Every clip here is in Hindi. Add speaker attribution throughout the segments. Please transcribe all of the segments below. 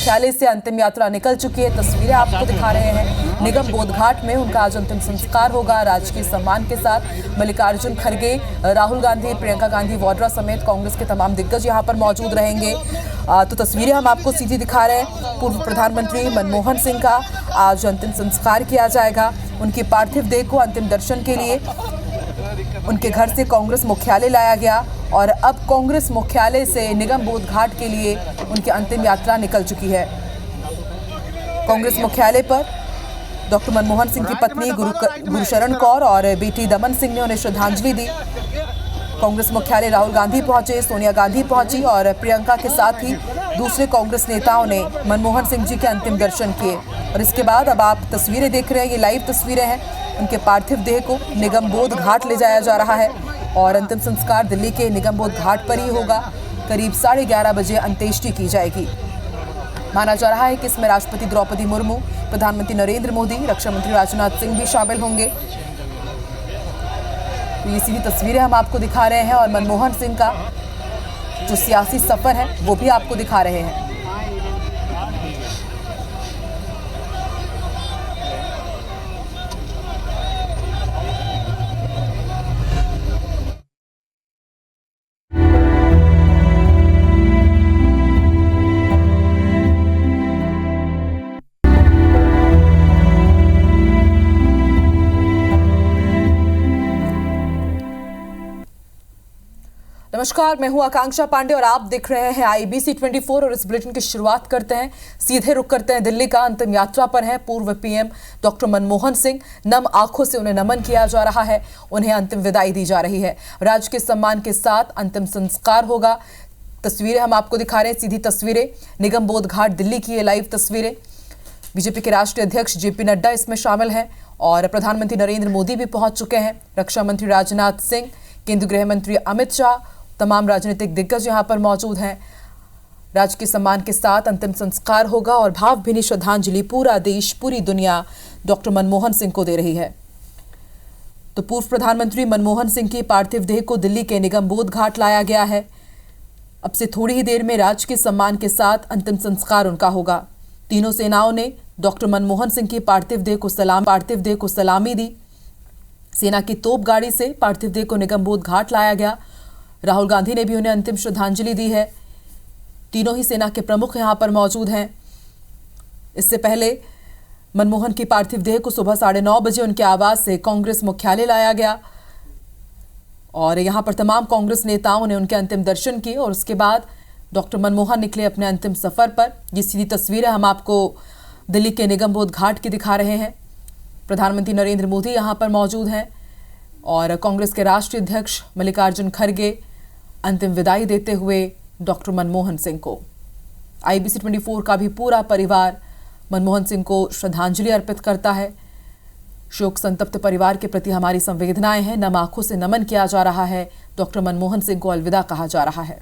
Speaker 1: मुख्यालय से अंतिम यात्रा निकल चुकी है। तस्वीरें आपको दिखा रहे हैं। निगम बोध घाट में उनका आज अंतिम संस्कार होगा राजकीय सम्मान के साथ। मल्लिकार्जुन खड़गे, राहुल गांधी, प्रियंका गांधी वाड्रा समेत कांग्रेस के तमाम दिग्गज यहां पर मौजूद रहेंगे। तो तस्वीरें हम आपको सीधी दिखा रहे हैं। पूर्व प्रधानमंत्री मनमोहन सिंह का आज अंतिम संस्कार किया जाएगा। उनकी पार्थिव देह को अंतिम दर्शन के लिए उनके घर से कांग्रेस मुख्यालय लाया गया और अब कांग्रेस मुख्यालय से निगम बोध घाट के लिए उनकी अंतिम यात्रा निकल चुकी है। कांग्रेस मुख्यालय पर डॉक्टर मनमोहन सिंह की पत्नी गुरुशरण कौर और बेटी दमन सिंह ने उन्हें श्रद्धांजलि दी। कांग्रेस मुख्यालय राहुल गांधी पहुंचे, सोनिया गांधी पहुंची और प्रियंका के साथ ही दूसरे कांग्रेस नेताओं ने मनमोहन सिंह जी के अंतिम दर्शन किए। और इसके बाद अब आप तस्वीरें देख रहे हैं, ये लाइव तस्वीरें हैं। उनके पार्थिव देह को निगम बोध घाट ले जाया जा रहा है और अंतिम संस्कार दिल्ली के निगम बोध घाट पर ही होगा। करीब 11:30 बजे अंत्येष्टि की जाएगी। माना जा रहा है कि इसमें राष्ट्रपति द्रौपदी मुर्मू, प्रधानमंत्री नरेंद्र मोदी, रक्षा मंत्री राजनाथ सिंह भी शामिल होंगे। तो ये सीधी तस्वीरें हम आपको दिखा रहे हैं और मनमोहन सिंह का जो सियासी सफर है वो भी आपको दिखा रहे हैं। नमस्कार, मैं हूं आकांक्षा पांडे और आप देख रहे हैं IBC 24 और इस बुलेटिन की शुरुआत करते हैं। सीधे रुक करते हैं दिल्ली का। अंतिम यात्रा पर हैं पूर्व PM डॉक्टर मनमोहन सिंह। नम आंखों से उन्हें नमन किया जा रहा है, उन्हें अंतिम विदाई दी जा रही है। राजकीय सम्मान के साथ अंतिम संस्कार होगा। तस्वीरें हम आपको दिखा रहे हैं, सीधी तस्वीरें निगम बोध घाट दिल्ली की ये लाइव तस्वीरें। बीजेपी के राष्ट्रीय अध्यक्ष JP नड्डा इसमें शामिल हैं और प्रधानमंत्री नरेंद्र मोदी भी पहुंच चुके हैं। रक्षा मंत्री राजनाथ सिंह, केंद्रीय गृह मंत्री अमित शाह, तमाम राजनीतिक दिग्गज यहां पर मौजूद हैं। राजकीय सम्मान के साथ अंतिम संस्कार होगा और भावभीनी श्रद्धांजलि पूरा देश, पूरी दुनिया डॉक्टर मनमोहन सिंह को दे रही है। तो पूर्व प्रधानमंत्री मनमोहन सिंह की पार्थिव देह को दिल्ली के निगम बोध घाट लाया गया है। अब से थोड़ी ही देर में राजकीय सम्मान के साथ अंतिम संस्कार उनका होगा। तीनों सेनाओं ने डॉक्टर मनमोहन सिंह की पार्थिव देह को सलामी दी। सेना की तोप गाड़ी से पार्थिव देह को निगम बोध घाट लाया गया। राहुल गांधी ने भी उन्हें अंतिम श्रद्धांजलि दी है। तीनों ही सेना के प्रमुख यहां पर मौजूद हैं। इससे पहले मनमोहन की पार्थिव देह को सुबह 9:30 बजे उनके आवास से कांग्रेस मुख्यालय लाया गया और यहां पर तमाम कांग्रेस नेताओं ने उनके अंतिम दर्शन किए और उसके बाद डॉक्टर मनमोहन निकले अपने अंतिम सफर पर। ये सीधी तस्वीरें हम आपको दिल्ली के निगम बोध घाट की दिखा रहे हैं। प्रधानमंत्री नरेंद्र मोदी यहां पर मौजूद हैं और कांग्रेस के राष्ट्रीय अध्यक्ष मल्लिकार्जुन खड़गे अंतिम विदाई देते हुए डॉक्टर मनमोहन सिंह को। IBC 24 का भी पूरा परिवार मनमोहन सिंह को श्रद्धांजलि अर्पित करता है। शोक संतप्त परिवार के प्रति हमारी संवेदनाएं हैं। नम आंखों से नमन किया जा रहा है। डॉक्टर मनमोहन सिंह को अलविदा कहा जा रहा है।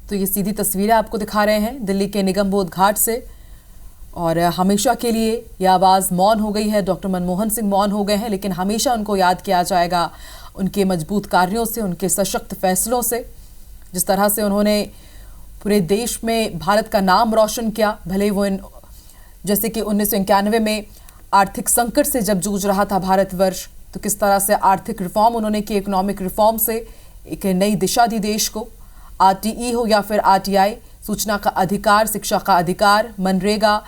Speaker 1: तो ये सीधी तस्वीरें आपको दिखा रहे हैं दिल्ली के निगम बोध घाट से और हमेशा के लिए यह आवाज़ मौन हो गई है। डॉक्टर मनमोहन सिंह मौन हो गए हैं, लेकिन हमेशा उनको याद किया जाएगा उनके मजबूत कार्यों से, उनके सशक्त फैसलों से। जिस तरह से उन्होंने पूरे देश में भारत का नाम रोशन किया। भले वो जैसे कि 1991 में आर्थिक संकट से जब जूझ रहा था भारतवर्ष, तो किस तरह से आर्थिक रिफॉर्म उन्होंने की, इकोनॉमिक रिफॉर्म से एक नई दिशा दी देश को। RTE हो या फिर RTI, सूचना का अधिकार, शिक्षा का अधिकार, मनरेगा,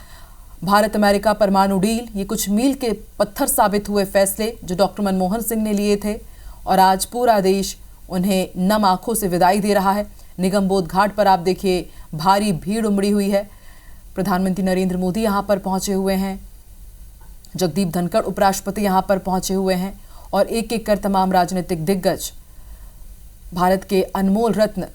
Speaker 1: भारत अमेरिका परमाणु डील, ये कुछ मील के पत्थर साबित हुए फैसले जो डॉक्टर मनमोहन सिंह ने लिए थे और आज पूरा देश उन्हें नम आंखों से विदाई दे रहा है। निगम बोध घाट पर आप देखिए भारी भीड़ उमड़ी हुई है। प्रधानमंत्री नरेंद्र मोदी यहाँ पर पहुँचे हुए हैं, जगदीप धनखड़ उपराष्ट्रपति यहाँ पर पहुँचे हुए हैं और एक एक कर तमाम राजनीतिक दिग्गज भारत के अनमोल रत्न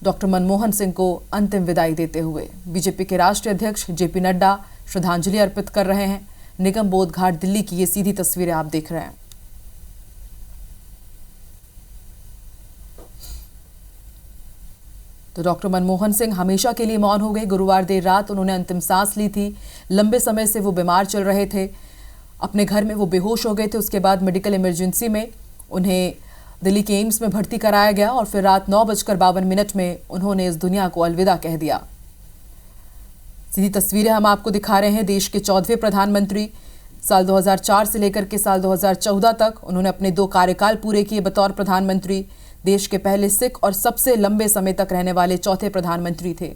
Speaker 1: डॉक्टर मनमोहन सिंह को अंतिम विदाई देते हुए बीजेपी के राष्ट्रीय अध्यक्ष JP नड्डा श्रद्धांजलि अर्पित कर रहे हैं। निगम बोध घाट दिल्ली की ये सीधी तस्वीरें आप देख रहे हैं। तो डॉक्टर मनमोहन सिंह हमेशा के लिए मौन हो गए। गुरुवार देर रात उन्होंने अंतिम सांस ली थी। लंबे समय से वो बीमार चल रहे थे। अपने घर में वो बेहोश हो गए थे। उसके बाद मेडिकल इमरजेंसी में उन्हें दिल्ली के एम्स में भर्ती कराया गया और फिर रात 9:52 में उन्होंने इस दुनिया को अलविदा कह दिया। सीधी तस्वीरें हम आपको दिखा रहे हैं। देश के 14वें प्रधानमंत्री, साल 2004 से लेकर के साल 2014 तक उन्होंने अपने 2 कार्यकाल पूरे किए बतौर प्रधानमंत्री। देश के पहले सिख और सबसे लंबे समय तक रहने वाले चौथे प्रधानमंत्री थे।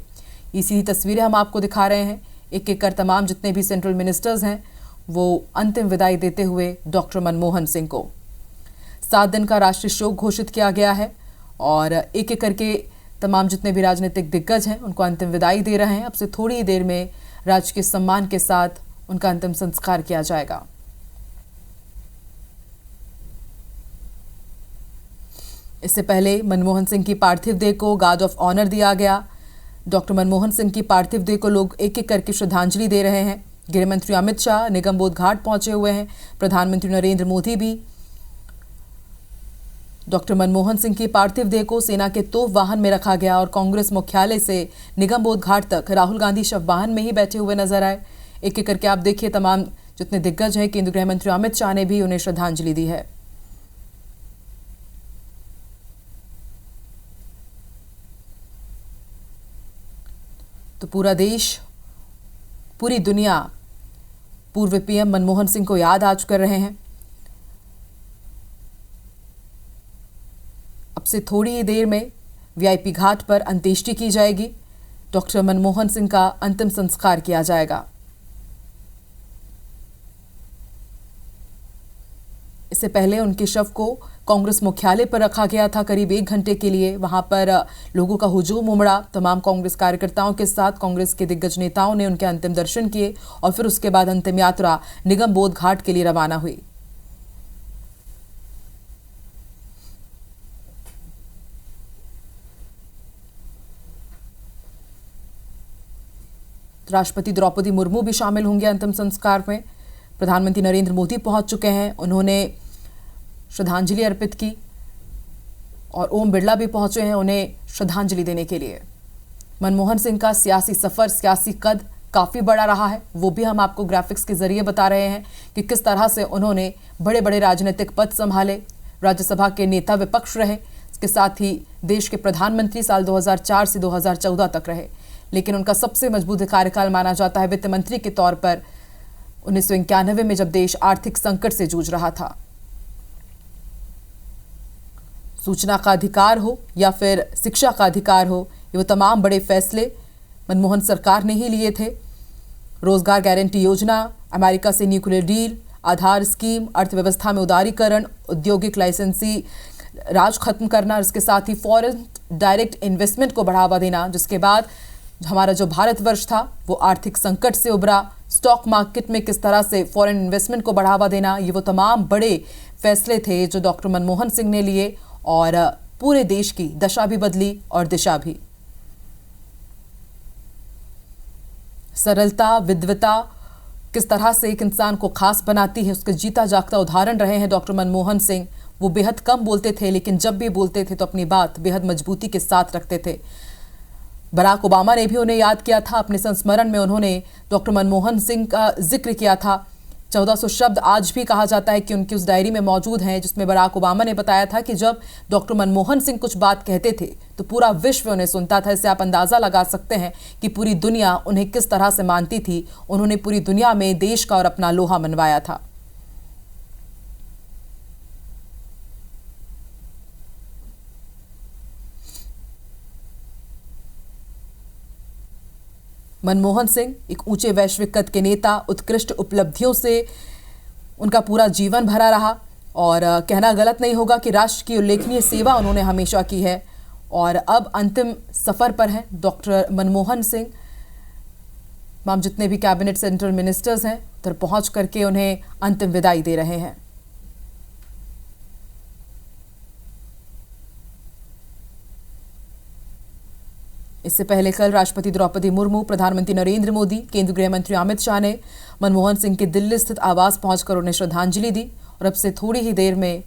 Speaker 1: ये सीधी तस्वीरें हम आपको दिखा रहे हैं। एक एक कर तमाम जितने भी सेंट्रल मिनिस्टर्स हैं वो अंतिम विदाई देते हुए डॉक्टर मनमोहन सिंह को 7 दिन का राष्ट्रीय शोक घोषित किया गया है और एक एक करके तमाम जितने भी राजनीतिक दिग्गज हैं उनको अंतिम विदाई दे रहे हैं। अब से थोड़ी ही देर में राजकीय सम्मान के साथ उनका अंतिम संस्कार किया जाएगा। इससे पहले मनमोहन सिंह की पार्थिव देह को गार्ड ऑफ ऑनर दिया गया। डॉक्टर मनमोहन सिंह की पार्थिव देह को लोग एक एक करके श्रद्धांजलि दे रहे हैं। गृह मंत्री अमित शाह निगमबोध घाट पहुंचे हुए हैं। प्रधानमंत्री नरेंद्र मोदी भी डॉक्टर मनमोहन सिंह की पार्थिव देह को सेना के तोप वाहन में रखा गया और कांग्रेस मुख्यालय से निगमबोध घाट तक राहुल गांधी शव वाहन में ही बैठे हुए नजर आए। एक एक करके आप देखिए तमाम जितने दिग्गज हैं। केंद्रीय गृह मंत्री अमित शाह ने भी उन्हें श्रद्धांजलि दी है। तो पूरा देश, पूरी दुनिया पूर्व पीएम मनमोहन सिंह को याद आज कर रहे हैं। अब से थोड़ी ही देर में वीआईपी घाट पर अंत्येष्टि की जाएगी। डॉक्टर मनमोहन सिंह का अंतिम संस्कार किया जाएगा। इससे पहले उनके शव को कांग्रेस मुख्यालय पर रखा गया था करीब 1 घंटे के लिए। वहां पर लोगों का हुजूम उमड़ा। तमाम कांग्रेस कार्यकर्ताओं के साथ कांग्रेस के दिग्गज नेताओं ने उनके अंतिम दर्शन किए और फिर उसके बाद अंतिम यात्रा निगमबोध घाट के लिए रवाना हुई। राष्ट्रपति द्रौपदी मुर्मू भी शामिल होंगे अंतिम संस्कार में। प्रधानमंत्री नरेंद्र मोदी पहुंच चुके हैं। उन्होंने श्रद्धांजलि अर्पित की और ओम बिरला भी पहुंचे हैं उन्हें श्रद्धांजलि देने के लिए। मनमोहन सिंह का सियासी सफर, सियासी कद काफ़ी बड़ा रहा है। वो भी हम आपको ग्राफिक्स के जरिए बता रहे हैं कि किस तरह से उन्होंने बड़े बड़े राजनीतिक पद संभाले। राज्यसभा के नेता विपक्ष रहे, इसके साथ ही देश के प्रधानमंत्री साल 2004 से 2014 तक रहे। लेकिन उनका सबसे मजबूत कार्यकाल माना जाता है वित्त मंत्री के तौर पर 1991 में, जब देश आर्थिक संकट से जूझ रहा था। सूचना का अधिकार हो या फिर शिक्षा का अधिकार हो, ये वो तमाम बड़े फैसले मनमोहन सरकार ने ही लिए थे। रोजगार गारंटी योजना, अमेरिका से न्यूक्लियर डील, आधार स्कीम, अर्थव्यवस्था में उदारीकरण, औद्योगिक लाइसेंसी राज खत्म करना, इसके साथ ही फॉरेन डायरेक्ट इन्वेस्टमेंट को बढ़ावा देना, जिसके बाद हमारा जो भारतवर्ष था वो आर्थिक संकट से उभरा। स्टॉक मार्केट में किस तरह से फॉरेन इन्वेस्टमेंट को बढ़ावा देना, ये वो तमाम बड़े फैसले थे जो डॉक्टर मनमोहन सिंह ने लिए और पूरे देश की दशा भी बदली और दिशा भी। सरलता, विद्वता किस तरह से एक इंसान को खास बनाती है, उसके जीता जागता उदाहरण रहे हैं डॉक्टर मनमोहन सिंह। वो बेहद कम बोलते थे, लेकिन जब भी बोलते थे तो अपनी बात बेहद मजबूती के साथ रखते थे। बराक ओबामा ने भी उन्हें याद किया था। अपने संस्मरण में उन्होंने डॉक्टर मनमोहन सिंह का जिक्र किया था। 1400 शब्द आज भी कहा जाता है कि उनकी उस डायरी में मौजूद हैं, जिसमें बराक ओबामा ने बताया था कि जब डॉक्टर मनमोहन सिंह कुछ बात कहते थे तो पूरा विश्व उन्हें सुनता था। इससे आप अंदाज़ा लगा सकते हैं कि पूरी दुनिया उन्हें किस तरह से मानती थी। उन्होंने पूरी दुनिया में देश का और अपना लोहा मनवाया था। मनमोहन सिंह एक ऊंचे वैश्विक कद के नेता, उत्कृष्ट उपलब्धियों से उनका पूरा जीवन भरा रहा और कहना गलत नहीं होगा कि राष्ट्र की उल्लेखनीय सेवा उन्होंने हमेशा की है और अब अंतिम सफ़र पर हैं डॉक्टर मनमोहन सिंह। तमाम जितने भी कैबिनेट सेंट्रल मिनिस्टर्स हैं उधर पहुंच करके उन्हें अंतिम विदाई दे रहे हैं। इससे पहले कल राष्ट्रपति द्रौपदी मुर्मू, प्रधानमंत्री नरेंद्र मोदी, केंद्रीय गृह मंत्री अमित शाह ने मनमोहन सिंह के दिल्ली स्थित आवास पहुंचकर उन्हें श्रद्धांजलि दी और अब से थोड़ी ही देर में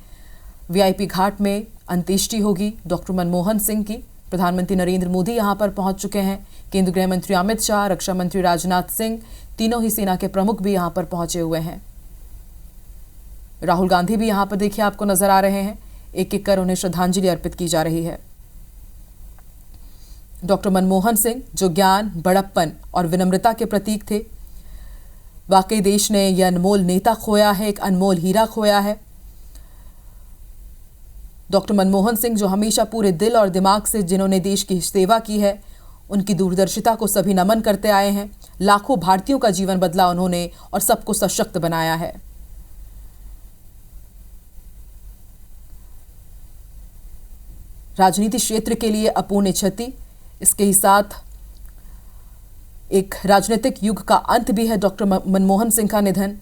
Speaker 1: वीआईपी घाट में अंत्येष्टि होगी डॉक्टर मनमोहन सिंह की। प्रधानमंत्री नरेंद्र मोदी यहां पर पहुंच चुके हैं। केंद्रीय गृह मंत्री अमित शाह, रक्षा मंत्री राजनाथ सिंह, तीनों ही सेना के प्रमुख भी यहां पर पहुंचे हुए हैं। राहुल गांधी भी यहां पर देखिए आपको नजर आ रहे हैं। एक एक कर उन्हें श्रद्धांजलि अर्पित की जा रही है। डॉक्टर मनमोहन सिंह जो ज्ञान, बड़प्पन और विनम्रता के प्रतीक थे, वाकई देश ने यह अनमोल नेता खोया है, एक अनमोल हीरा खोया है। डॉक्टर मनमोहन सिंह जो हमेशा पूरे दिल और दिमाग से जिन्होंने देश की सेवा की है, उनकी दूरदर्शिता को सभी नमन करते आए हैं। लाखों भारतीयों का जीवन बदला उन्होंने और सबको सशक्त बनाया है। राजनीति क्षेत्र के लिए अपूर्णीय क्षति, इसके ही साथ एक राजनीतिक युग का अंत भी है। डॉक्टर मनमोहन सिंह का निधन,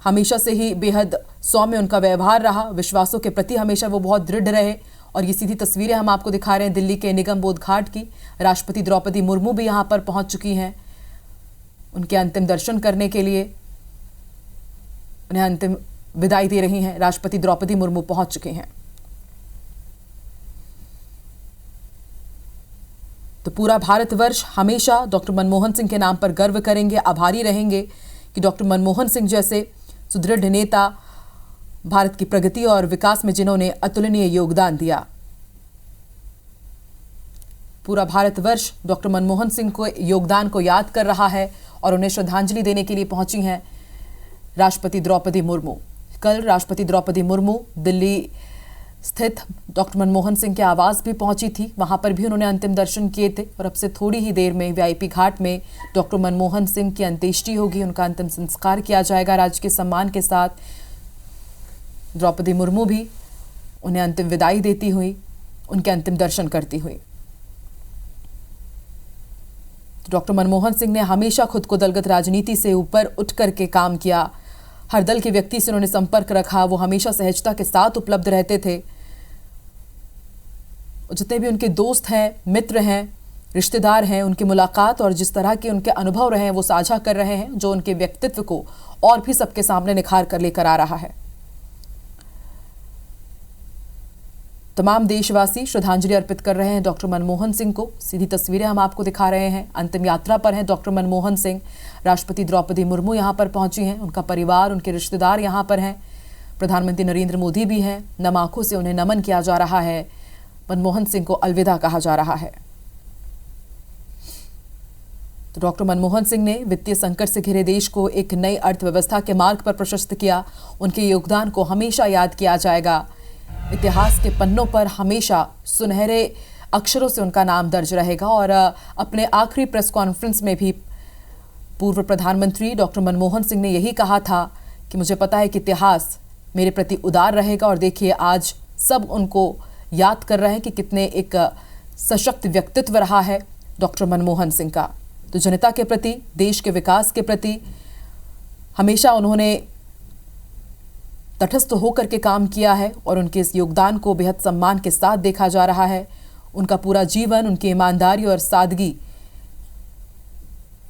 Speaker 1: हमेशा से ही बेहद सौम्य उनका व्यवहार रहा, विश्वासों के प्रति हमेशा वो बहुत दृढ़ रहे। और ये सीधी तस्वीरें हम आपको दिखा रहे हैं दिल्ली के निगम बोध घाट की। राष्ट्रपति द्रौपदी मुर्मू भी यहाँ पर पहुँच चुकी हैं उनके अंतिम दर्शन करने के लिए, उन्हें अंतिम विदाई दे रही हैं। राष्ट्रपति द्रौपदी मुर्मू पहुँच चुके हैं। तो पूरा भारतवर्ष हमेशा डॉक्टर मनमोहन सिंह के नाम पर गर्व करेंगे, आभारी रहेंगे कि डॉक्टर मनमोहन सिंह जैसे सुदृढ़ नेता भारत की प्रगति और विकास में जिन्होंने अतुलनीय योगदान दिया। पूरा भारतवर्ष डॉक्टर मनमोहन सिंह को योगदान को याद कर रहा है और उन्हें श्रद्धांजलि देने के लिए पहुंची हैं राष्ट्रपति द्रौपदी मुर्मू। कल राष्ट्रपति द्रौपदी मुर्मू दिल्ली स्थित डॉक्टर मनमोहन सिंह के आवास भी पहुंची थी, वहां पर भी उन्होंने अंतिम दर्शन किए थे। और अब से थोड़ी ही देर में वीआईपी घाट में डॉक्टर मनमोहन सिंह की अंत्येष्टि होगी, उनका अंतिम संस्कार किया जाएगा राजकीय सम्मान के साथ। द्रौपदी मुर्मू भी उन्हें अंतिम विदाई देती हुई, उनके अंतिम दर्शन करती हुई। डॉक्टर मनमोहन सिंह ने हमेशा खुद को दलगत राजनीति से ऊपर उठ करके काम किया। हर दल के व्यक्ति से उन्होंने संपर्क रखा, वो हमेशा सहजता के साथ उपलब्ध रहते थे। जितने भी उनके दोस्त हैं, मित्र हैं, रिश्तेदार हैं, उनकी मुलाकात और जिस तरह के उनके अनुभव रहे हैं वो साझा कर रहे हैं, जो उनके व्यक्तित्व को और भी सबके सामने निखार कर लेकर आ रहा है। तमाम देशवासी श्रद्धांजलि अर्पित कर रहे हैं डॉक्टर मनमोहन सिंह को। सीधी तस्वीरें हम आपको दिखा रहे हैं। अंतिम यात्रा पर हैं डॉक्टर मनमोहन सिंह। राष्ट्रपति द्रौपदी मुर्मू यहां पर पहुंची हैं, उनका परिवार, उनके रिश्तेदार यहां पर हैं। प्रधानमंत्री नरेंद्र मोदी भी हैं। नम आंखों से उन्हें नमन किया जा रहा है। मनमोहन सिंह को अलविदा कहा जा रहा है। तो डॉक्टर मनमोहन सिंह ने वित्तीय संकट से घिरे देश को एक नई अर्थव्यवस्था के मार्ग पर प्रशस्त किया। उनके योगदान को हमेशा याद किया जाएगा। इतिहास के पन्नों पर हमेशा सुनहरे अक्षरों से उनका नाम दर्ज रहेगा। और अपने आखिरी प्रेस कॉन्फ्रेंस में भी पूर्व प्रधानमंत्री डॉक्टर मनमोहन सिंह ने यही कहा था कि मुझे पता है कि इतिहास मेरे प्रति उदार रहेगा। और देखिए आज सब उनको याद कर रहे हैं कि कितने एक सशक्त व्यक्तित्व रहा है डॉक्टर मनमोहन सिंह का। तो जनता के प्रति, देश के विकास के प्रति हमेशा उन्होंने तटस्थ होकर के काम किया है और उनके इस योगदान को बेहद सम्मान के साथ देखा जा रहा है। उनका पूरा जीवन, उनकी ईमानदारी और सादगी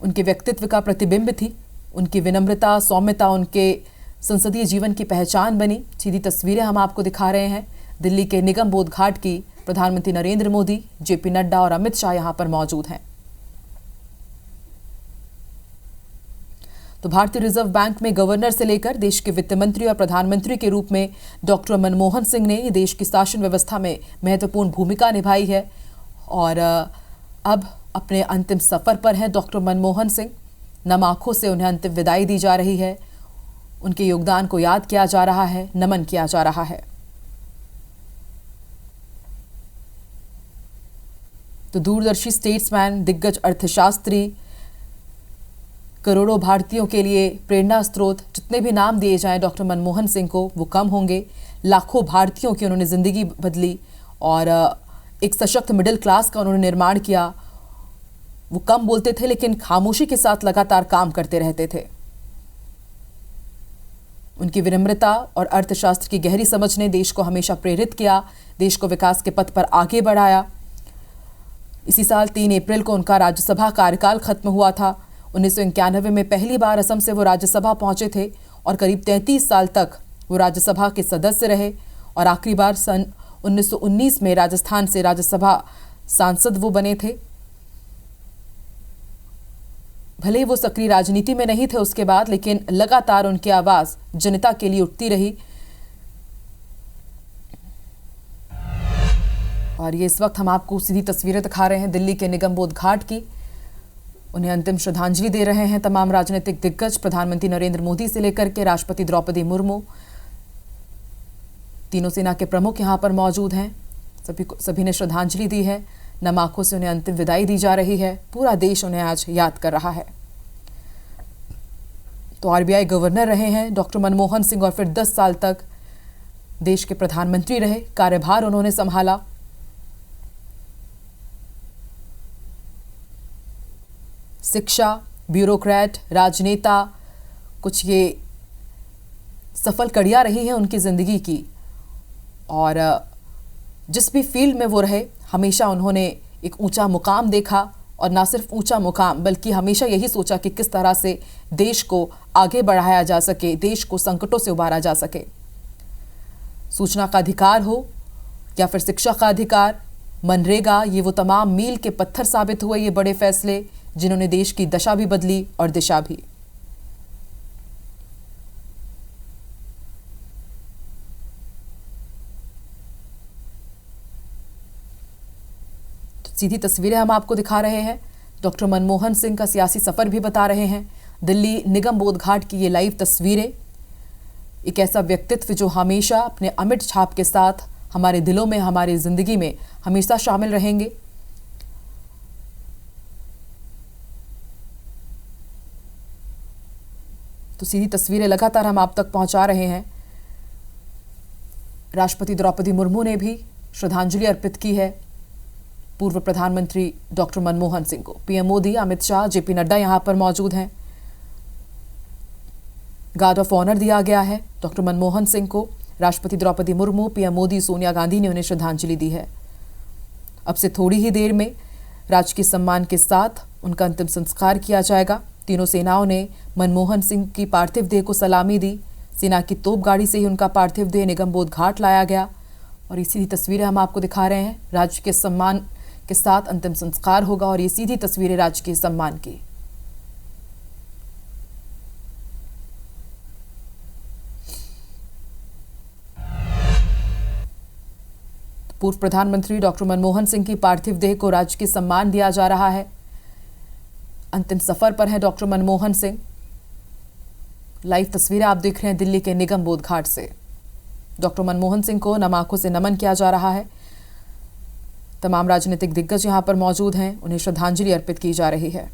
Speaker 1: उनके व्यक्तित्व का प्रतिबिंब थी। उनकी विनम्रता, सौम्यता उनके संसदीय जीवन की पहचान बनी। सीधी तस्वीरें हम आपको दिखा रहे हैं दिल्ली के निगम बोध घाट की। प्रधानमंत्री नरेंद्र मोदी, जेपी नड्डा और अमित शाह यहां पर मौजूद हैं। तो भारतीय रिजर्व बैंक में गवर्नर से लेकर देश के वित्त मंत्री और प्रधानमंत्री के रूप में डॉक्टर मनमोहन सिंह ने देश की शासन व्यवस्था में महत्वपूर्ण भूमिका निभाई है। और अब अपने अंतिम सफर पर हैं डॉक्टर मनमोहन सिंह। नम आंखों से उन्हें अंतिम विदाई दी जा रही है। उनके योगदान को याद किया जा रहा है, नमन किया जा रहा है। तो दूरदर्शी स्टेट्समैन, दिग्गज अर्थशास्त्री, करोड़ों भारतीयों के लिए प्रेरणा स्रोत, जितने भी नाम दिए जाएं डॉक्टर मनमोहन सिंह को वो कम होंगे। लाखों भारतीयों की उन्होंने ज़िंदगी बदली और एक सशक्त मिडिल क्लास का उन्होंने निर्माण किया। वो कम बोलते थे लेकिन खामोशी के साथ लगातार काम करते रहते थे। उनकी विनम्रता और अर्थशास्त्र की गहरी समझ ने देश को हमेशा प्रेरित किया, देश को विकास के पथ पर आगे बढ़ाया। इसी साल 3 अप्रैल को उनका राज्यसभा कार्यकाल खत्म हुआ था। 1991 में पहली बार असम से वो राज्यसभा पहुंचे थे और करीब 33 साल तक वो राज्यसभा के सदस्य रहे। और आखिरी बार सन 1919 में राजस्थान से राज्यसभा सांसद वो बने थे। भले ही वो सक्रिय राजनीति में नहीं थे उसके बाद, लेकिन लगातार उनकी आवाज़ जनता के लिए उठती रही। और ये इस वक्त हम आपको सीधी तस्वीरें दिखा रहे हैं दिल्ली के निगम बोध घाट की। उन्हें अंतिम श्रद्धांजलि दे रहे हैं तमाम राजनीतिक दिग्गज, प्रधानमंत्री नरेंद्र मोदी से लेकर के राष्ट्रपति द्रौपदी मुर्मू, तीनों सेना के प्रमुख यहां पर मौजूद हैं। सभी ने श्रद्धांजलि दी है। नम आंखों से उन्हें अंतिम विदाई दी जा रही है। पूरा देश उन्हें आज याद कर रहा है। तो आरबीआई गवर्नर रहे हैं डॉक्टर मनमोहन सिंह और फिर 10 साल तक देश के प्रधानमंत्री रहे। कार्यभार उन्होंने संभाला। शिक्षा, ब्यूरोक्रेट, राजनेता, कुछ ये सफल कड़ियां रही हैं उनकी जिंदगी की। और जिस भी फील्ड में वो रहे, हमेशा उन्होंने एक ऊंचा मुकाम देखा। और ना सिर्फ ऊंचा मुकाम, बल्कि हमेशा यही सोचा कि किस तरह से देश को आगे बढ़ाया जा सके, देश को संकटों से उबारा जा सके। सूचना का अधिकार हो या फिर शिक्षा का अधिकार, मनरेगा, ये वो तमाम मील के पत्थर साबित हुए ये बड़े फैसले, जिन्होंने देश की दशा भी बदली और दिशा भी। तो सीधी तस्वीरें हम आपको दिखा रहे हैं। डॉक्टर मनमोहन सिंह का सियासी सफर भी बता रहे हैं। दिल्ली निगम बोध घाट की ये लाइव तस्वीरें, एक ऐसा व्यक्तित्व जो हमेशा अपने अमिट छाप के साथ हमारे दिलों में, हमारी जिंदगी में हमेशा शामिल रहेंगे। तो सीधी तस्वीरें लगातार हम आप तक पहुंचा रहे हैं। राष्ट्रपति द्रौपदी मुर्मू ने भी श्रद्धांजलि अर्पित की है पूर्व प्रधानमंत्री डॉक्टर मनमोहन सिंह को। पीएम मोदी, अमित शाह, जेपी नड्डा यहां पर मौजूद हैं। गार्ड ऑफ ऑनर दिया गया है डॉक्टर मनमोहन सिंह को। राष्ट्रपति द्रौपदी मुर्मू, पीएम मोदी, सोनिया गांधी ने उन्हें श्रद्धांजलि दी है। अब से थोड़ी ही देर में राजकीय सम्मान के साथ उनका अंतिम संस्कार किया जाएगा। तीनों सेनाओं ने मनमोहन सिंह की पार्थिव देह को सलामी दी। सेना की तोपगाड़ी से ही उनका पार्थिव देह निगम बोध घाट लाया गया। और ये सीधी तस्वीरें हम आपको दिखा रहे हैं। राजकीय सम्मान के साथ अंतिम संस्कार होगा और ये सीधी तस्वीरें राजकीय सम्मान की। पूर्व प्रधानमंत्री डॉक्टर मनमोहन सिंह की पार्थिव देह को राजकीय सम्मान दिया जा रहा है। अंतिम सफर पर है डॉक्टर मनमोहन सिंह। लाइव तस्वीरें आप देख रहे हैं दिल्ली के निगम बोध घाट से। डॉक्टर मनमोहन सिंह को नम आंखों से नमन किया जा रहा है। तमाम राजनीतिक दिग्गज यहां पर मौजूद हैं। उन्हें श्रद्धांजलि अर्पित की जा रही है।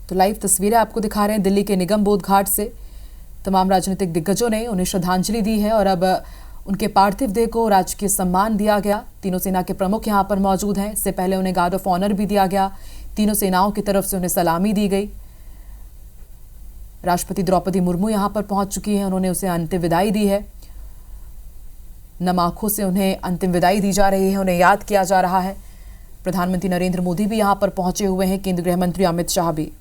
Speaker 1: तो लाइव तस्वीरें आपको दिखा रहे हैं दिल्ली के निगम बोध घाट से। तमाम राजनीतिक दिग्गजों ने उन्हें श्रद्धांजलि दी है और अब उनके पार्थिव देह को राजकीय सम्मान दिया गया। तीनों सेना के प्रमुख यहां पर मौजूद हैं। इससे पहले उन्हें गार्ड ऑफ ऑनर भी दिया गया। तीनों सेनाओं की तरफ से उन्हें सलामी दी गई। राष्ट्रपति द्रौपदी मुर्मू यहां पर पहुंच चुकी हैं। उन्होंने उसे अंतिम विदाई दी है। नम आंखों से उन्हें अंतिम विदाई दी जा रही है, उन्हें याद किया जा रहा है। प्रधानमंत्री नरेंद्र मोदी भी यहां पर पहुंचे हुए हैं, केंद्रीय गृह मंत्री अमित शाह भी।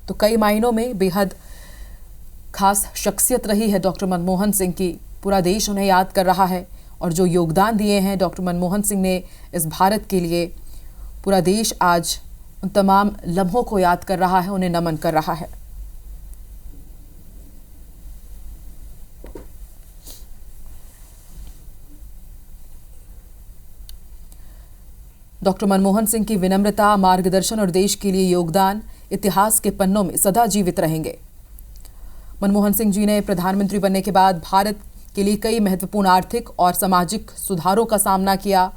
Speaker 1: तो कई मायनों में बेहद खास शख्सियत रही है डॉक्टर मनमोहन सिंह की। पूरा देश उन्हें याद कर रहा है और जो योगदान दिए हैं डॉक्टर मनमोहन सिंह ने इस भारत के लिए, पूरा देश आज उन तमाम लम्हों को याद कर रहा है, उन्हें नमन कर रहा है। डॉक्टर मनमोहन सिंह की विनम्रता, मार्गदर्शन और देश के लिए योगदान इतिहास के पन्नों में सदा जीवित रहेंगे। मनमोहन सिंह जी ने प्रधानमंत्री बनने के बाद भारत के लिए कई महत्वपूर्ण आर्थिक और सामाजिक सुधारों का सामना किया।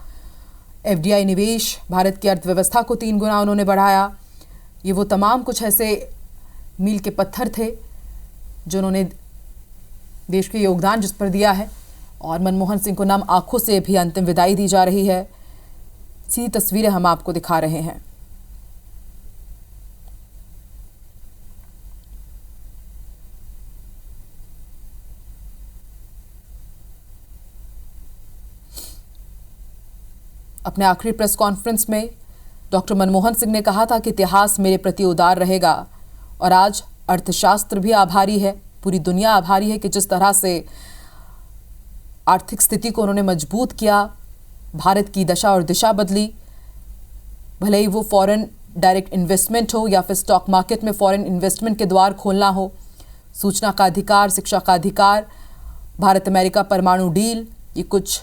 Speaker 1: एफडीआई निवेश, भारत की अर्थव्यवस्था को 3 गुना उन्होंने बढ़ाया। ये वो तमाम कुछ ऐसे मील के पत्थर थे जो उन्होंने देश के योगदान जिस पर दिया है। और मनमोहन सिंह को नम आंखों से भी अंतिम विदाई दी जा रही है। सीधी तस्वीरें हम आपको दिखा रहे हैं। अपने आखिरी प्रेस कॉन्फ्रेंस में डॉक्टर मनमोहन सिंह ने कहा था कि इतिहास मेरे प्रति उदार रहेगा और आज अर्थशास्त्र भी आभारी है, पूरी दुनिया आभारी है कि जिस तरह से आर्थिक स्थिति को उन्होंने मजबूत किया, भारत की दशा और दिशा बदली। भले ही वो फॉरेन डायरेक्ट इन्वेस्टमेंट हो या फिर स्टॉक मार्केट में फॉरेन इन्वेस्टमेंट के द्वार खोलना हो, सूचना का अधिकार, शिक्षा का अधिकार, भारत अमेरिका परमाणु डील, ये कुछ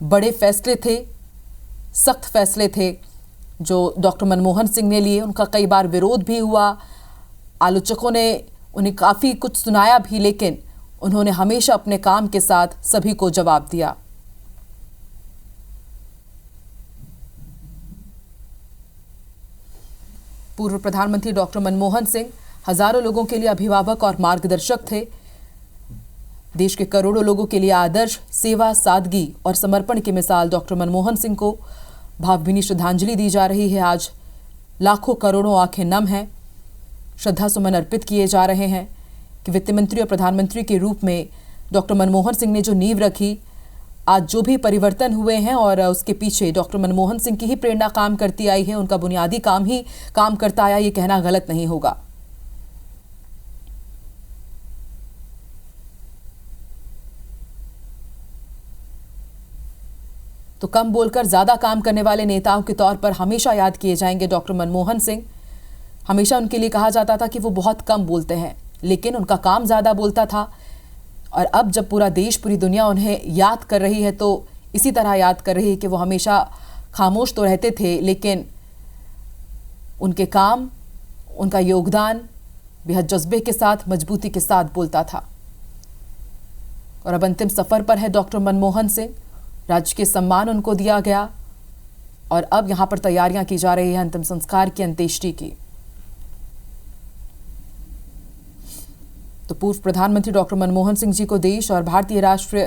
Speaker 1: बड़े फैसले थे, सख्त फैसले थे जो डॉक्टर मनमोहन सिंह ने लिए। उनका कई बार विरोध भी हुआ, आलोचकों ने उन्हें काफ़ी कुछ सुनाया भी, लेकिन उन्होंने हमेशा अपने काम के साथ सभी को जवाब दिया। पूर्व प्रधानमंत्री डॉक्टर मनमोहन सिंह हजारों लोगों के लिए अभिभावक और मार्गदर्शक थे। देश के करोड़ों लोगों के लिए आदर्श, सेवा, सादगी और समर्पण की मिसाल डॉक्टर मनमोहन सिंह को भावभीनी श्रद्धांजलि दी जा रही है। आज लाखों करोड़ों आंखें नम हैं, श्रद्धा सुमन अर्पित किए जा रहे हैं कि वित्त मंत्री और प्रधानमंत्री के रूप में डॉक्टर मनमोहन सिंह ने जो नींव रखी, आज जो भी परिवर्तन हुए हैं और उसके पीछे डॉक्टर मनमोहन सिंह की ही प्रेरणा काम करती आई है, उनका बुनियादी काम ही काम करता आया, ये कहना गलत नहीं होगा। तो कम बोलकर ज्यादा काम करने वाले नेताओं के तौर पर हमेशा याद किए जाएंगे डॉक्टर मनमोहन सिंह। हमेशा उनके लिए कहा जाता था कि वो बहुत कम बोलते हैं, लेकिन उनका काम ज्यादा बोलता था। और अब जब पूरा देश, पूरी दुनिया उन्हें याद कर रही है, तो इसी तरह याद कर रही है कि वो हमेशा खामोश तो रहते थे, लेकिन उनके काम, उनका योगदान बेहद जज्बे के साथ, मजबूती के साथ बोलता था। और अब अंतिम सफर पर है डॉक्टर मनमोहन सिंह। राजकीय सम्मान उनको दिया गया और अब यहां पर तैयारियां की जा रही है अंतिम संस्कार की, अंत्येष्टि की। तो पूर्व प्रधानमंत्री डॉक्टर मनमोहन सिंह जी को देश और भारतीय राष्ट्र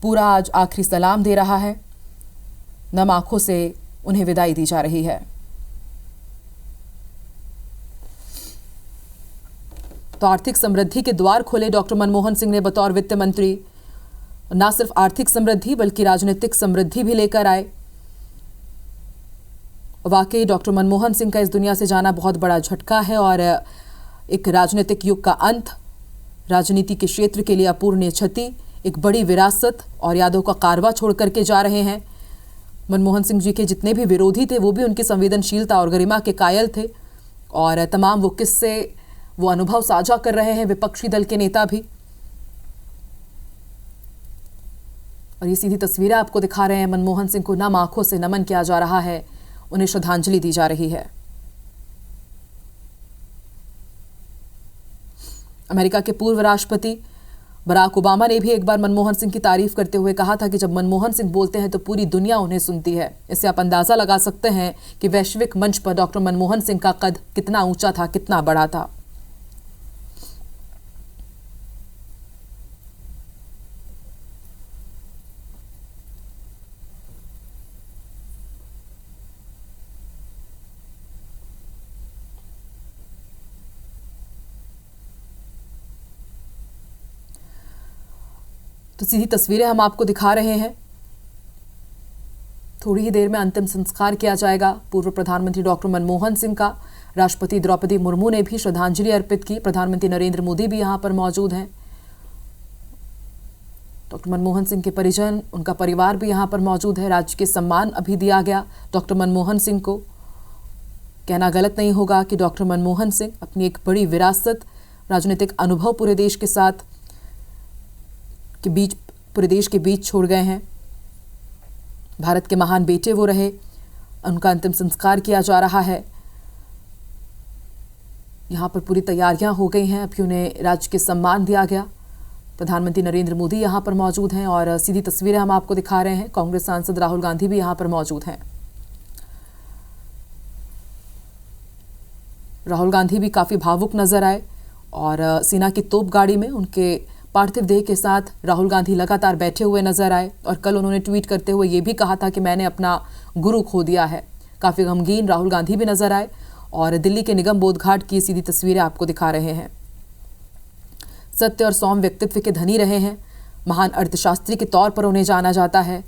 Speaker 1: पूरा आज आखिरी सलाम दे रहा है। नम आंखों से उन्हें विदाई दी जा रही है। तो आर्थिक समृद्धि के द्वार खोले डॉक्टर मनमोहन सिंह ने बतौर वित्त मंत्री। न सिर्फ आर्थिक समृद्धि बल्कि राजनीतिक समृद्धि भी लेकर आए। वाकई डॉक्टर मनमोहन सिंह का इस दुनिया से जाना बहुत बड़ा झटका है और एक राजनीतिक युग का अंत, राजनीति के क्षेत्र के लिए अपूरणीय क्षति, एक बड़ी विरासत और यादों का कारवा छोड़ करके जा रहे हैं। मनमोहन सिंह जी के जितने भी विरोधी थे वो भी उनकी संवेदनशीलता और गरिमा के कायल थे और तमाम वो किस्से, वो अनुभव साझा कर रहे हैं विपक्षी दल के नेता भी। और ये सीधी तस्वीरें आपको दिखा रहे हैं। मनमोहन सिंह को नम आंखों से नमन किया जा रहा है, उन्हें श्रद्धांजलि दी जा रही है। अमेरिका के पूर्व राष्ट्रपति बराक ओबामा ने भी एक बार मनमोहन सिंह की तारीफ करते हुए कहा था कि जब मनमोहन सिंह बोलते हैं तो पूरी दुनिया उन्हें सुनती है। इससे आप अंदाजा लगा सकते हैं कि वैश्विक मंच पर डॉक्टर मनमोहन सिंह का कद कितना ऊंचा था, कितना बड़ा था। तो सीधी तस्वीरें हम आपको दिखा रहे हैं। थोड़ी ही देर में अंतिम संस्कार किया जाएगा पूर्व प्रधानमंत्री डॉक्टर मनमोहन सिंह का। राष्ट्रपति द्रौपदी मुर्मू ने भी श्रद्धांजलि अर्पित की। प्रधानमंत्री नरेंद्र मोदी भी यहां पर मौजूद हैं। डॉक्टर मनमोहन सिंह के परिजन, उनका परिवार भी यहां पर मौजूद है। राजकीय सम्मान अभी दिया गया डॉक्टर मनमोहन सिंह को। कहना गलत नहीं होगा कि डॉक्टर मनमोहन सिंह अपनी एक बड़ी विरासत, राजनीतिक अनुभव पूरे देश के साथ पूरे देश के बीच छोड़ गए हैं। भारत के महान बेटे वो रहे। उनका अंतिम संस्कार किया जा रहा है। यहाँ पर पूरी तैयारियां हो गई हैं। अभी उन्हें राजकीय सम्मान दिया गया। प्रधानमंत्री नरेंद्र मोदी यहाँ पर मौजूद हैं और सीधी तस्वीरें हम आपको दिखा रहे हैं। कांग्रेस सांसद राहुल गांधी भी यहाँ पर मौजूद हैं। राहुल गांधी भी काफ़ी भावुक नजर आए और सेना की तोप गाड़ी में उनके पार्थिव देह के साथ राहुल गांधी लगातार बैठे हुए नजर आए और कल उन्होंने ट्वीट करते हुए ये भी कहा था कि मैंने अपना गुरु खो दिया है। काफ़ी गमगीन राहुल गांधी भी नजर आए और दिल्ली के निगम बोध घाट की सीधी तस्वीरें आपको दिखा रहे हैं। सत्य और सौम्य व्यक्तित्व के धनी रहे हैं। महान अर्थशास्त्री के तौर पर उन्हें जाना जाता है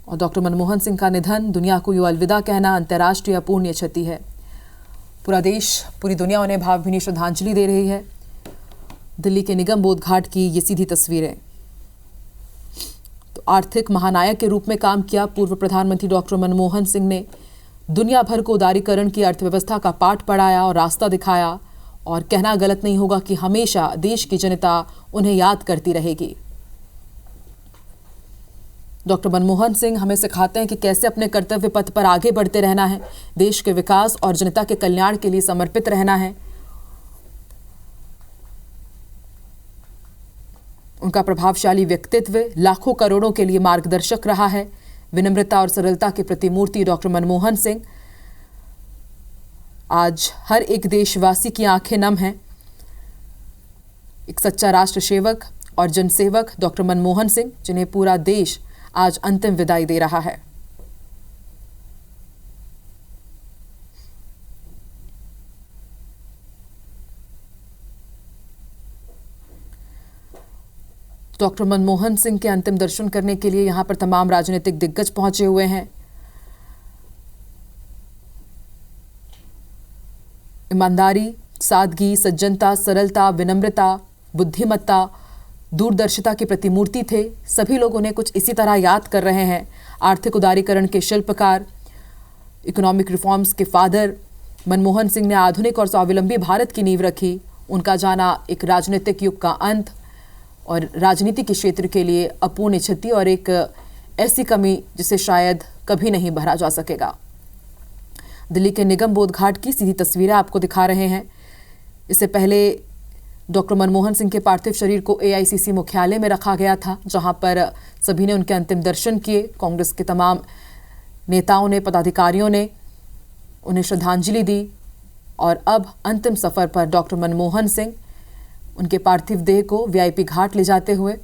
Speaker 1: और डॉक्टर मनमोहन सिंह का निधन दुनिया को यूं अलविदा कहना अंतर्राष्ट्रीय अपूर्णीय क्षति है। पूरा देश, पूरी दुनिया उन्हें भावभीनी श्रद्धांजलि दे रही है। दिल्ली के निगम बोध घाट की ये सीधी तस्वीरें। तो आर्थिक महानायक के रूप में काम किया पूर्व प्रधानमंत्री डॉक्टर मनमोहन सिंह ने दुनिया भर को उदारीकरण की अर्थव्यवस्था का पाठ पढ़ाया और रास्ता दिखाया। और कहना गलत नहीं होगा कि हमेशा देश की जनता उन्हें याद करती रहेगी। डॉक्टर मनमोहन सिंह हमें सिखाते हैं कि कैसे अपने कर्तव्य पथ पर आगे बढ़ते रहना है, देश के विकास और जनता के कल्याण के लिए समर्पित रहना है। उनका प्रभावशाली व्यक्तित्व लाखों करोड़ों के लिए मार्गदर्शक रहा है। विनम्रता और सरलता की प्रतिमूर्ति डॉक्टर मनमोहन सिंह। आज हर एक देशवासी की आंखें नम हैं। एक सच्चा राष्ट्र सेवक और जनसेवक डॉक्टर मनमोहन सिंह, जिन्हें पूरा देश आज अंतिम विदाई दे रहा है। डॉक्टर मनमोहन सिंह के अंतिम दर्शन करने के लिए यहां पर तमाम राजनीतिक दिग्गज पहुंचे हुए हैं। ईमानदारी, सादगी, सज्जनता, सरलता, विनम्रता, बुद्धिमत्ता, दूरदर्शिता की प्रतिमूर्ति थे। सभी लोग उन्हें कुछ इसी तरह याद कर रहे हैं। आर्थिक उदारीकरण के शिल्पकार, इकोनॉमिक रिफॉर्म्स के फादर मनमोहन सिंह ने आधुनिक और स्वावलंबी भारत की नींव रखी। उनका जाना एक राजनीतिक युग का अंत और राजनीति के क्षेत्र के लिए अपूर्णीय क्षति और एक ऐसी कमी जिसे शायद कभी नहीं भरा जा सकेगा। दिल्ली के निगम बोध घाट की सीधी तस्वीरें आपको दिखा रहे हैं। इससे पहले डॉक्टर मनमोहन सिंह के पार्थिव शरीर को AICC मुख्यालय में रखा गया था, जहां पर सभी ने उनके अंतिम दर्शन किए। कांग्रेस के तमाम नेताओं ने, पदाधिकारियों ने उन्हें श्रद्धांजलि दी। और अब अंतिम सफर पर डॉक्टर मनमोहन सिंह उनके पार्थिव देह को VIP घाट ले जाते हुए,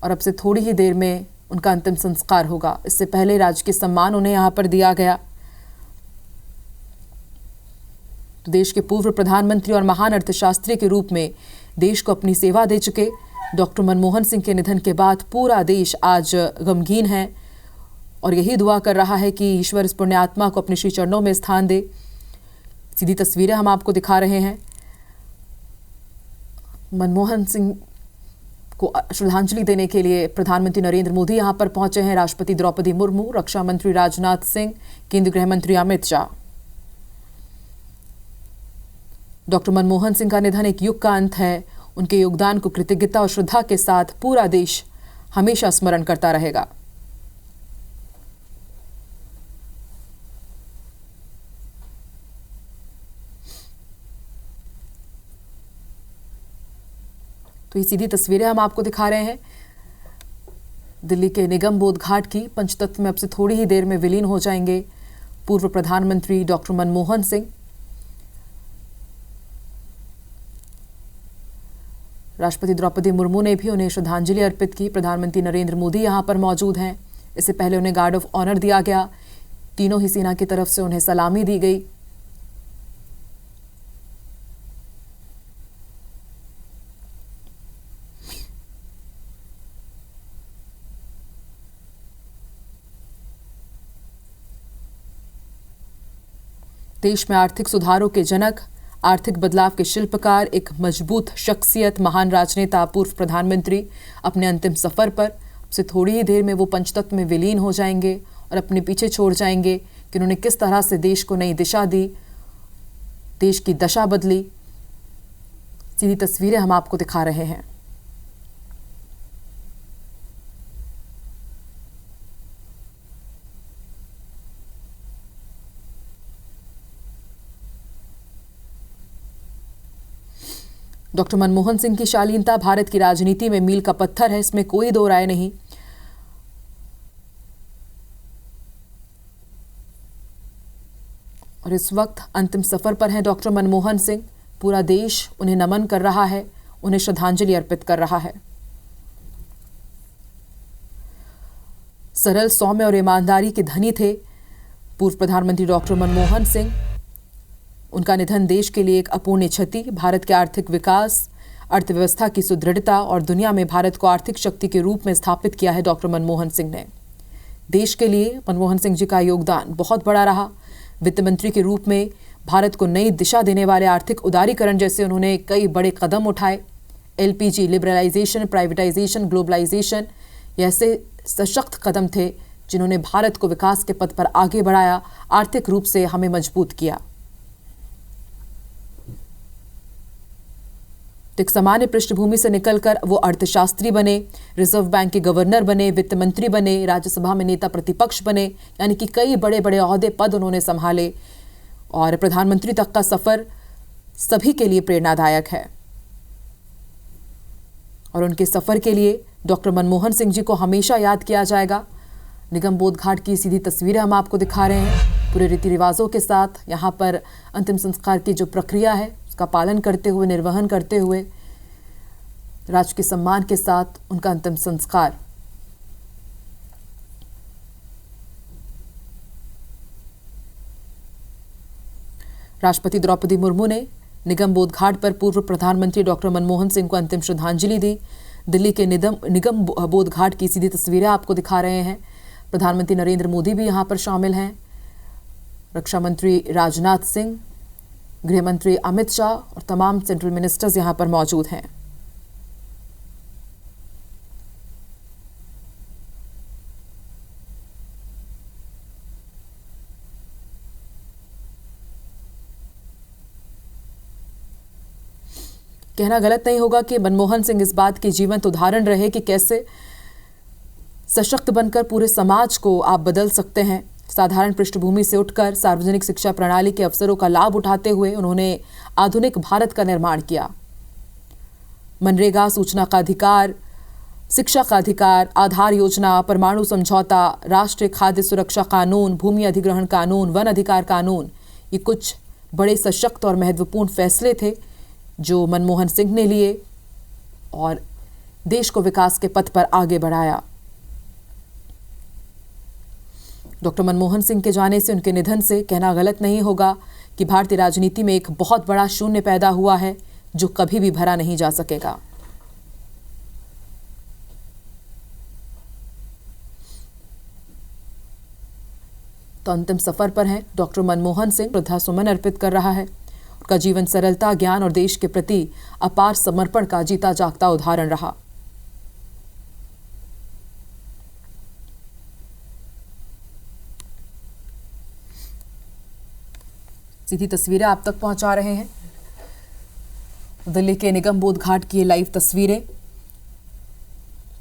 Speaker 1: और अब से थोड़ी ही देर में उनका अंतिम संस्कार होगा। इससे पहले राजकीय सम्मान उन्हें यहाँ पर दिया गया। तो देश के पूर्व प्रधानमंत्री और महान अर्थशास्त्री के रूप में देश को अपनी सेवा दे चुके डॉक्टर मनमोहन सिंह के निधन के बाद पूरा देश आज गमगीन है और यही दुआ कर रहा है कि ईश्वर इस पुण्यात्मा को अपने श्री चरणों में स्थान दे। सीधी तस्वीरें हम आपको दिखा रहे हैं। मनमोहन सिंह को श्रद्धांजलि देने के लिए प्रधानमंत्री नरेंद्र मोदी यहां पर पहुंचे हैं। राष्ट्रपति द्रौपदी मुर्मू, रक्षा मंत्री राजनाथ सिंह, केंद्रीय गृह मंत्री अमित शाह। डॉक्टर मनमोहन सिंह का निधन एक युग का अंत है। उनके योगदान को कृतज्ञता और श्रद्धा के साथ पूरा देश हमेशा स्मरण करता रहेगा। तो ये सीधी तस्वीरें हम आपको दिखा रहे हैं दिल्ली के निगम बोध घाट की। पंचतत्व में अब से थोड़ी ही देर में विलीन हो जाएंगे पूर्व प्रधानमंत्री डॉक्टर मनमोहन सिंह। राष्ट्रपति द्रौपदी मुर्मू ने भी उन्हें श्रद्धांजलि अर्पित की। प्रधानमंत्री नरेंद्र मोदी यहां पर मौजूद हैं। इससे पहले उन्हें गार्ड ऑफ ऑनर दिया गया। तीनों ही सेना की तरफ से उन्हें सलामी दी गई। देश में आर्थिक सुधारों के जनक, आर्थिक बदलाव के शिल्पकार, एक मजबूत शख्सियत, महान राजनेता, पूर्व प्रधानमंत्री अपने अंतिम सफर पर से थोड़ी ही देर में वो पंचतत्व में विलीन हो जाएंगे और अपने पीछे छोड़ जाएंगे कि उन्होंने किस तरह से देश को नई दिशा दी, देश की दशा बदली। सीधी तस्वीरें हम आपको दिखा रहे हैं। डॉक्टर मनमोहन सिंह की शालीनता भारत की राजनीति में मील का पत्थर है, इसमें कोई दो राय नहीं। और इस वक्त अंतिम सफर पर हैं डॉक्टर मनमोहन सिंह। पूरा देश उन्हें नमन कर रहा है, उन्हें श्रद्धांजलि अर्पित कर रहा है। सरल, सौम्य और ईमानदारी के धनी थे पूर्व प्रधानमंत्री डॉक्टर मनमोहन सिंह। उनका निधन देश के लिए एक अपूर्णीय क्षति, भारत के आर्थिक विकास, अर्थव्यवस्था की सुदृढ़ता और दुनिया में भारत को आर्थिक शक्ति के रूप में स्थापित किया है डॉक्टर मनमोहन सिंह ने। देश के लिए मनमोहन सिंह जी का योगदान बहुत बड़ा रहा। वित्त मंत्री के रूप में भारत को नई दिशा देने वाले आर्थिक उदारीकरण जैसे उन्होंने कई बड़े कदम उठाए। एलपीजी, लिबरलाइजेशन, प्राइवेटाइजेशन, ग्लोबलाइजेशन, ये ऐसे सशक्त कदम थे जिन्होंने भारत को विकास के पथ पर आगे बढ़ाया, आर्थिक रूप से हमें मजबूत किया। तो एक सामान्य पृष्ठभूमि से निकलकर वो अर्थशास्त्री बने, रिजर्व बैंक के गवर्नर बने, वित्त मंत्री बने, राज्यसभा में नेता प्रतिपक्ष बने, यानी कि कई बड़े बड़े ओहदे पद उन्होंने संभाले और प्रधानमंत्री तक का सफर सभी के लिए प्रेरणादायक है। और उनके सफर के लिए डॉक्टर मनमोहन सिंह जी को हमेशा याद किया जाएगा। निगम बोध घाट की सीधी तस्वीरें हम आपको दिखा रहे हैं, पूरे रीति रिवाजों के साथ। यहाँ पर अंतिम संस्कार की जो प्रक्रिया है उसका पालन करते हुए, निर्वहन करते हुए, राजकीय सम्मान के साथ उनका अंतिम संस्कार। राष्ट्रपति द्रौपदी मुर्मू ने निगम बोध घाट पर पूर्व प्रधानमंत्री डॉक्टर मनमोहन सिंह को अंतिम श्रद्धांजलि दी। दिल्ली के निगम बोध घाट की सीधी तस्वीरें आपको दिखा रहे हैं। प्रधानमंत्री नरेंद्र मोदी भी यहां पर शामिल हैं। रक्षा मंत्री राजनाथ सिंह, गृह मंत्री अमित शाह और तमाम सेंट्रल मिनिस्टर्स यहां पर मौजूद हैं। कहना गलत नहीं होगा कि मनमोहन सिंह इस बात के जीवंत उदाहरण रहे कि कैसे सशक्त बनकर पूरे समाज को आप बदल सकते हैं। साधारण पृष्ठभूमि से उठकर सार्वजनिक शिक्षा प्रणाली के अवसरों का लाभ उठाते हुए उन्होंने आधुनिक भारत का निर्माण किया। मनरेगा, सूचना का अधिकार, शिक्षा का अधिकार, आधार योजना, परमाणु समझौता, राष्ट्रीय खाद्य सुरक्षा कानून, भूमि अधिग्रहण कानून, वन अधिकार कानून, ये कुछ बड़े सशक्त और महत्वपूर्ण फैसले थे जो मनमोहन सिंह ने लिए और देश को विकास के पथ पर आगे बढ़ाया। डॉक्टर मनमोहन सिंह के जाने से, उनके निधन से कहना गलत नहीं होगा कि भारतीय राजनीति में एक बहुत बड़ा शून्य पैदा हुआ है जो कभी भी भरा नहीं जा सकेगा। तो अंतिम सफर पर हैं डॉक्टर मनमोहन सिंह। श्रद्धा सुमन अर्पित कर रहा है। उनका जीवन सरलता, ज्ञान और देश के प्रति अपार समर्पण का जीता जागता उदाहरण रहा। सीधी तस्वीरें आप तक पहुंचा रहे हैं। दिल्ली के निगम बोध घाट की ये लाइव तस्वीरें।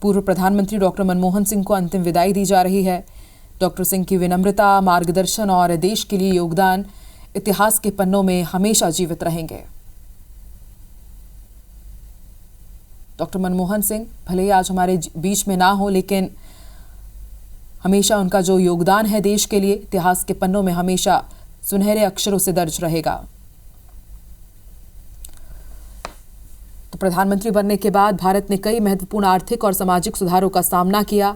Speaker 1: पूर्व प्रधानमंत्री डॉक्टर मनमोहन सिंह को अंतिम विदाई दी जा रही है। डॉक्टर सिंह की विनम्रता, मार्गदर्शन और देश के लिए योगदान इतिहास के पन्नों में हमेशा जीवित रहेंगे। डॉक्टर मनमोहन सिंह भले ही आज हमारे बीच में ना हो, लेकिन हमेशा उनका जो योगदान है देश के लिए इतिहास के पन्नों में हमेशा सुनहरे अक्षरों से दर्ज रहेगा। तो प्रधानमंत्री बनने के बाद भारत ने कई महत्वपूर्ण आर्थिक और सामाजिक सुधारों का सामना किया।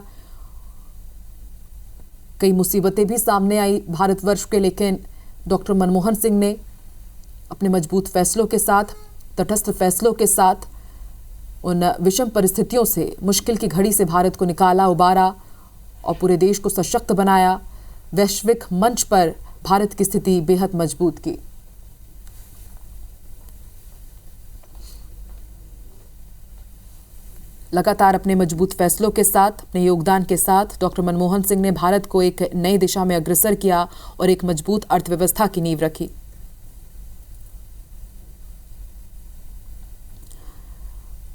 Speaker 1: कई मुसीबतें भी सामने आई भारतवर्ष के, लेकिन डॉक्टर मनमोहन सिंह ने अपने मजबूत फैसलों के साथ, तटस्थ फैसलों के साथ उन विषम परिस्थितियों से, मुश्किल की घड़ी से भारत को निकाला, उबारा और पूरे देश को सशक्त बनाया। वैश्विक मंच पर भारत की स्थिति बेहद मजबूत की। लगातार अपने मजबूत फैसलों के साथ, अपने योगदान के साथ डॉक्टर मनमोहन सिंह ने भारत को एक नई दिशा में अग्रसर किया और एक मजबूत अर्थव्यवस्था की नींव रखी।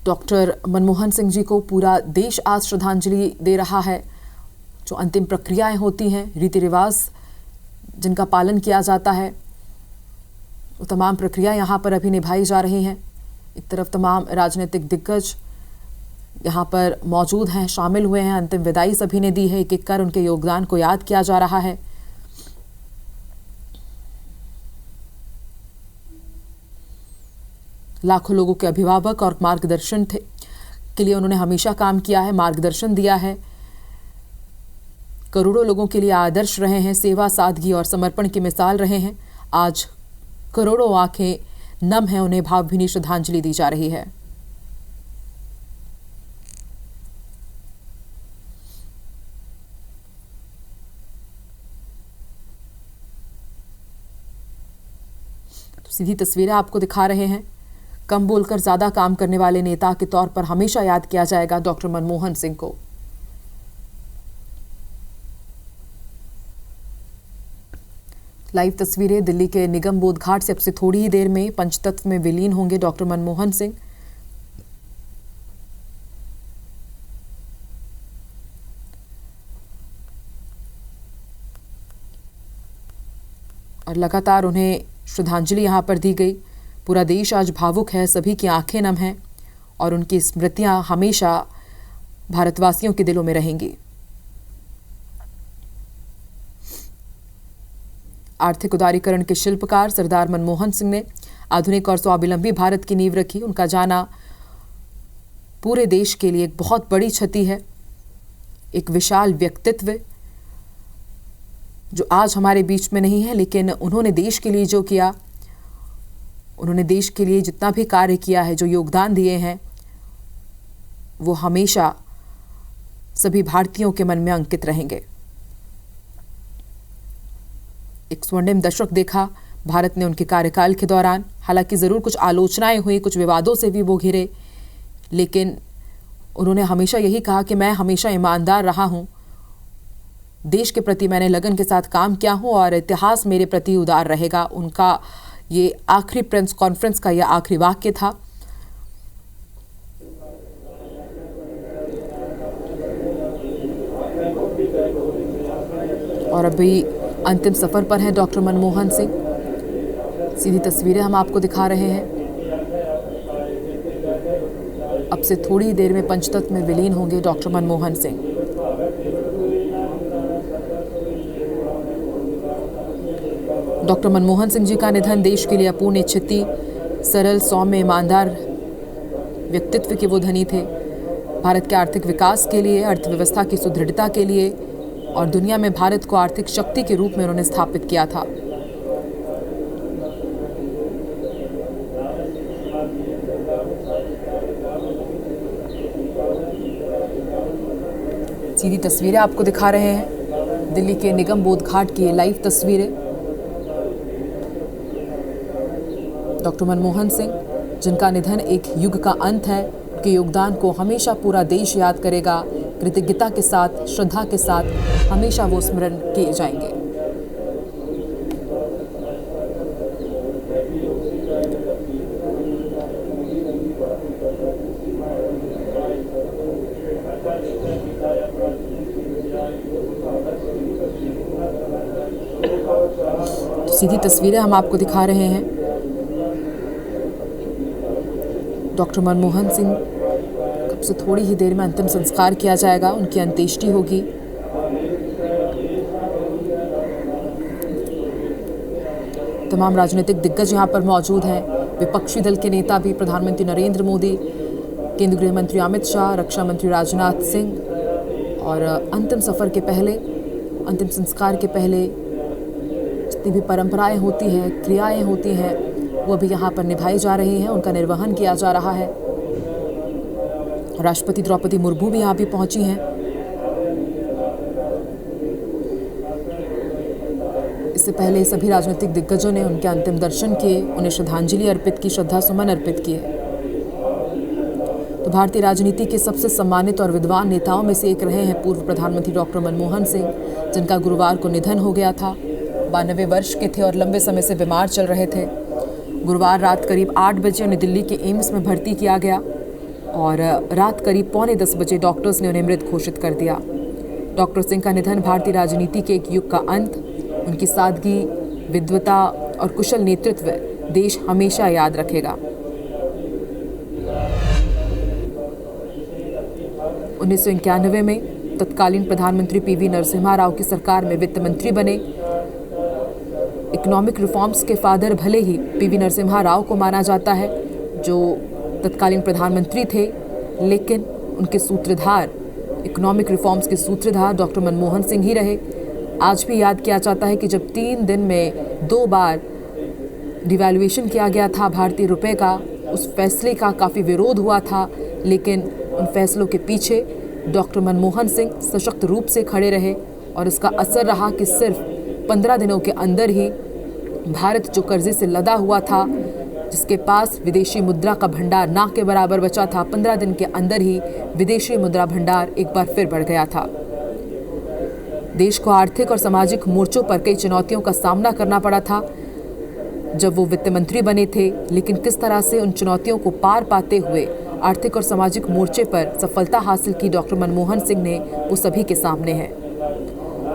Speaker 1: डॉक्टर मनमोहन सिंह जी को पूरा देश आज श्रद्धांजलि दे रहा है। जो अंतिम प्रक्रियाएं होती हैं, रीति रिवाज जिनका पालन किया जाता है, वो तमाम प्रक्रिया यहाँ पर अभी निभाई जा रही हैं। एक तरफ तमाम राजनीतिक दिग्गज यहाँ पर मौजूद हैं, शामिल हुए हैं, अंतिम विदाई सभी ने दी है। एक एक कर उनके योगदान को याद किया जा रहा है। लाखों लोगों के अभिभावक और मार्गदर्शन के लिए उन्होंने हमेशा काम किया है, मार्गदर्शन दिया है। करोड़ों लोगों के लिए आदर्श रहे हैं, सेवा, सादगी और समर्पण की मिसाल रहे हैं। आज करोड़ों आंखें नम हैं, उन्हें भावभीनी श्रद्धांजलि दी जा रही है। सीधी तस्वीरें आपको दिखा रहे हैं। कम बोलकर ज़्यादा काम करने वाले नेता के तौर पर हमेशा याद किया जाएगा डॉक्टर मनमोहन सिंह को। लाइव तस्वीरें दिल्ली के निगम बोध घाट से अब से थोड़ी ही देर में पंचतत्व में विलीन होंगे डॉक्टर मनमोहन सिंह। और लगातार उन्हें श्रद्धांजलि यहाँ पर दी गई। पूरा देश आज भावुक है, सभी की आंखें नम हैं और उनकी स्मृतियाँ हमेशा भारतवासियों के दिलों में रहेंगी। आर्थिक उदारीकरण के शिल्पकार सरदार मनमोहन सिंह ने आधुनिक और स्वावलंबी भारत की नींव रखी। उनका जाना पूरे देश के लिए एक बहुत बड़ी क्षति है। एक विशाल व्यक्तित्व जो आज हमारे बीच में नहीं है, लेकिन उन्होंने देश के लिए जो किया, उन्होंने देश के लिए जितना भी कार्य किया है, जो योगदान दिए हैं, वो हमेशा सभी भारतीयों के मन में अंकित रहेंगे। एक स्वर्णिम दशक देखा भारत ने उनके कार्यकाल के दौरान। हालांकि ज़रूर कुछ आलोचनाएं हुई, कुछ विवादों से भी वो घिरे, लेकिन उन्होंने हमेशा यही कहा कि मैं हमेशा ईमानदार रहा हूं, देश के प्रति मैंने लगन के साथ काम किया हूं और इतिहास मेरे प्रति उदार रहेगा। उनका ये आखिरी प्रेस कॉन्फ्रेंस का यह आखिरी वाक्य था। और अभी अंतिम सफर पर हैं डॉक्टर मनमोहन सिंह। सीधी तस्वीरें हम आपको दिखा रहे हैं। अब से थोड़ी ही देर में पंचतत्व में विलीन होंगे डॉक्टर मनमोहन सिंह। डॉक्टर मनमोहन सिंह जी का निधन देश के लिए अपूर्णीय क्षति। सरल, सौम्य, ईमानदार व्यक्तित्व के वो धनी थे। भारत के आर्थिक विकास के लिए, अर्थव्यवस्था की सुदृढ़ता के लिए और दुनिया में भारत को आर्थिक शक्ति के रूप में उन्होंने स्थापित किया था। सीधी तस्वीरें आपको दिखा रहे हैं दिल्ली के निगम बोध घाट की लाइव तस्वीरें। डॉक्टर मनमोहन सिंह, जिनका निधन एक युग का अंत है, उनके योगदान को हमेशा पूरा देश याद करेगा। कृतज्ञता के साथ, श्रद्धा के साथ हमेशा वो स्मरण किए जाएंगे। तो सीधी तस्वीरें हम आपको दिखा रहे हैं। डॉक्टर मनमोहन सिंह से थोड़ी ही देर में अंतिम संस्कार किया जाएगा, उनकी अंत्येष्टि होगी। तमाम राजनीतिक दिग्गज यहाँ पर मौजूद हैं। विपक्षी दल के नेता भी, प्रधानमंत्री नरेंद्र मोदी, केंद्रीय गृह मंत्री अमित शाह, रक्षा मंत्री राजनाथ सिंह, और अंतिम सफर के पहले, अंतिम संस्कार के पहले जितनी भी परंपराएं होती हैं, क्रियाएं होती हैं, वो भी यहाँ पर निभाई जा रही हैं, उनका निर्वहन किया जा रहा है। राष्ट्रपति द्रौपदी मुर्मू भी यहाँ भी पहुंची हैं। इससे पहले सभी राजनीतिक दिग्गजों ने उनके अंतिम दर्शन किए, उन्हें श्रद्धांजलि अर्पित की, श्रद्धा सुमन अर्पित किए। तो भारतीय राजनीति के सबसे सम्मानित और विद्वान नेताओं में से एक रहे हैं पूर्व प्रधानमंत्री डॉक्टर मनमोहन सिंह, जिनका गुरुवार को निधन हो गया था। 92 वर्ष के थे और लंबे समय से बीमार चल रहे थे। गुरुवार रात करीब 8 बजे उन्हें दिल्ली के एम्स में भर्ती किया गया और रात करीब 9:45 बजे डॉक्टर्स ने उन्हें मृत घोषित कर दिया। डॉक्टर सिंह का निधन भारतीय राजनीति के एक युग का अंत। उनकी सादगी, विद्वता और कुशल नेतृत्व देश हमेशा याद रखेगा। 1991 में तत्कालीन प्रधानमंत्री पीवी नरसिम्हा राव की सरकार में वित्त मंत्री बने। इकोनॉमिक रिफॉर्म्स के फादर भले ही पीवी नरसिम्हा राव को माना जाता है, जो तत्कालीन प्रधानमंत्री थे, लेकिन उनके सूत्रधार, इकोनॉमिक रिफॉर्म्स के सूत्रधार डॉक्टर मनमोहन सिंह ही रहे। आज भी याद किया जाता है कि जब 3 दिन में 2 बार डिवैल्यूएशन किया गया था भारतीय रुपए का, उस फैसले का काफ़ी विरोध हुआ था, लेकिन उन फैसलों के पीछे डॉक्टर मनमोहन सिंह सशक्त रूप से खड़े रहे और इसका असर रहा कि सिर्फ 15 दिनों के अंदर ही भारत जो कर्जे से लदा हुआ था, जिसके पास विदेशी मुद्रा का भंडार ना के बराबर बचा था, 15 दिन के अंदर ही विदेशी मुद्रा भंडार एक बार फिर बढ़ गया था। देश को आर्थिक और सामाजिक मोर्चों पर कई चुनौतियों का सामना करना पड़ा था जब वो वित्त मंत्री बने थे, लेकिन किस तरह से उन चुनौतियों को पार पाते हुए आर्थिक और सामाजिक मोर्चे पर सफलता हासिल की डॉक्टर मनमोहन सिंह ने, वो सभी के सामने है।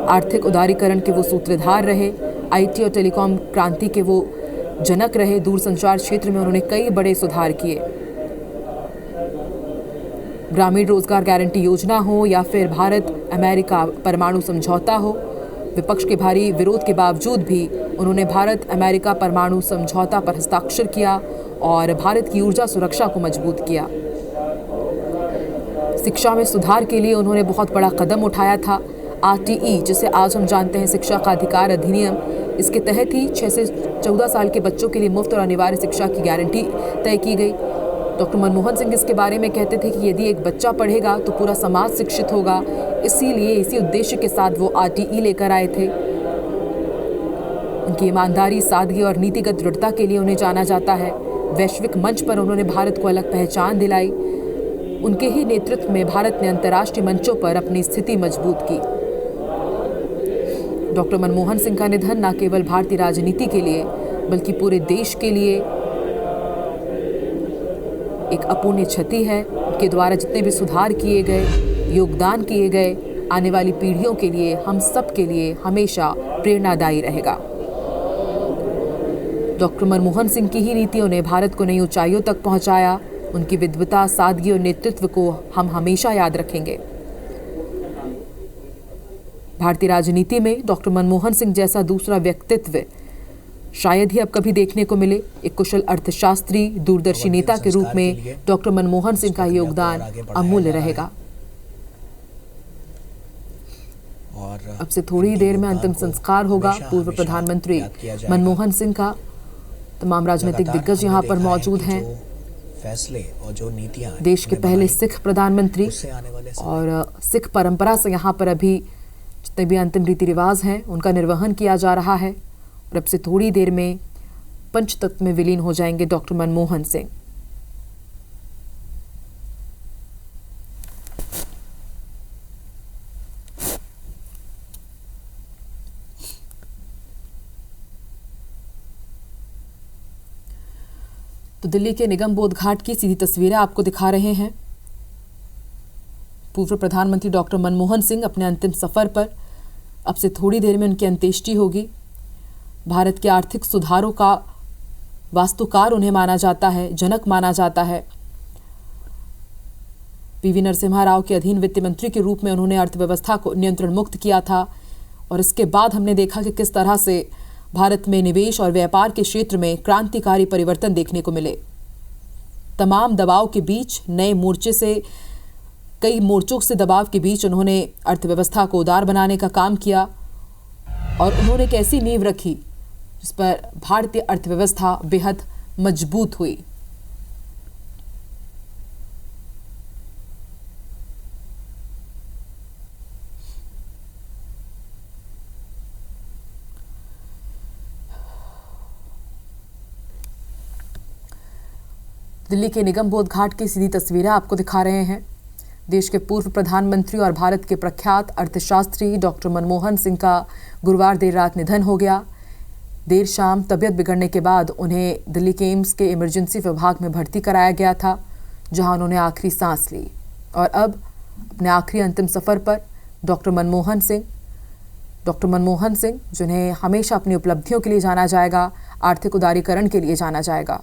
Speaker 1: आर्थिक उदारीकरण के वो सूत्रधार रहे, आईटी और टेलीकॉम क्रांति के वो जनक रहे, दूरसंचार क्षेत्र में उन्होंने कई बड़े सुधार किए। ग्रामीण रोजगार गारंटी योजना हो या फिर भारत अमेरिका परमाणु समझौता हो, विपक्ष के भारी विरोध के बावजूद भी उन्होंने भारत अमेरिका परमाणु समझौता पर हस्ताक्षर किया और भारत की ऊर्जा सुरक्षा को मजबूत किया। शिक्षा में सुधार के लिए उन्होंने बहुत बड़ा कदम उठाया था। आरटीई, जिसे आज हम जानते हैं शिक्षा का अधिकार अधिनियम, इसके तहत ही 6 से 14 साल के बच्चों के लिए मुफ्त और अनिवार्य शिक्षा की गारंटी तय की गई। डॉक्टर मनमोहन सिंह इसके बारे में कहते थे कि यदि एक बच्चा पढ़ेगा तो पूरा समाज शिक्षित होगा, इसीलिए इसी उद्देश्य के साथ वो आरटीई लेकर आए थे। उनकी ईमानदारी, सादगी और नीतिगत दृढ़ता के लिए उन्हें जाना जाता है। वैश्विक मंच पर उन्होंने भारत को अलग पहचान दिलाई। उनके ही नेतृत्व में भारत ने अंतर्राष्ट्रीय मंचों पर अपनी स्थिति मजबूत की। डॉक्टर मनमोहन सिंह का निधन न केवल भारतीय राजनीति के लिए बल्कि पूरे देश के लिए एक अपूर्णीय क्षति है। उनके द्वारा जितने भी सुधार किए गए, योगदान किए गए, आने वाली पीढ़ियों के लिए, हम सब के लिए हमेशा प्रेरणादायी रहेगा। डॉक्टर मनमोहन सिंह की ही नीतियों ने भारत को नई ऊंचाइयों तक पहुंचाया। उनकी विद्वता, सादगी और नेतृत्व को हम हमेशा याद रखेंगे। भारतीय राजनीति में डॉक्टर मनमोहन सिंह जैसा दूसरा व्यक्तित्व शायद ही अब कभी देखने को मिले। एक कुशल अर्थशास्त्री, दूरदर्शी नेता के रूप में डॉक्टर मनमोहन सिंह का योगदान अमूल्य रहेगा। अब से थोड़ी देर में अंतिम संस्कार होगा पूर्व प्रधानमंत्री मनमोहन सिंह का। तमाम राजनीतिक दिग्गज यहाँ पर मौजूद हैं।
Speaker 2: फैसले और जो नीतियां,
Speaker 1: देश के पहले सिख प्रधानमंत्री और सिख परंपरा से यहाँ पर अभी जितने भी अंतिम रीति रिवाज हैं उनका निर्वहन किया जा रहा है और अब से थोड़ी देर में पंचतत्व में विलीन हो जाएंगे डॉक्टर मनमोहन सिंह। तो दिल्ली के निगम बोध घाट की सीधी तस्वीरें आपको दिखा रहे हैं। पूर्व प्रधानमंत्री डॉक्टर मनमोहन सिंह अपने अंतिम सफर पर, अब से थोड़ी देर में उनकी अंत्येष्टि होगी। भारत के आर्थिक सुधारों का वास्तुकार उन्हें माना जाता है, जनक माना जाता है। पीवी नरसिम्हा राव के अधीन वित्त मंत्री के रूप में उन्होंने अर्थव्यवस्था को नियंत्रण मुक्त किया था और इसके बाद हमने देखा कि किस तरह से भारत में निवेश और व्यापार के क्षेत्र में क्रांतिकारी परिवर्तन देखने को मिले। तमाम दबाव के बीच, नए मोर्चे से, कई मोर्चों से दबाव के बीच उन्होंने अर्थव्यवस्था को उदार बनाने का काम किया और उन्होंने एक ऐसी नींव रखी जिस पर भारतीय अर्थव्यवस्था बेहद मजबूत हुई। दिल्ली के निगम बोध घाट की सीधी तस्वीरें आपको दिखा रहे हैं। देश के पूर्व प्रधानमंत्री और भारत के प्रख्यात अर्थशास्त्री डॉक्टर मनमोहन सिंह का गुरुवार देर रात निधन हो गया। देर शाम तबीयत बिगड़ने के बाद उन्हें दिल्ली के एम्स के इमरजेंसी विभाग में भर्ती कराया गया था, जहां उन्होंने आखिरी सांस ली। और अब अपने आखिरी अंतिम सफर पर डॉक्टर मनमोहन सिंह जिन्हें हमेशा अपनी उपलब्धियों के लिए जाना जाएगा, आर्थिक उदारीकरण के लिए जाना जाएगा।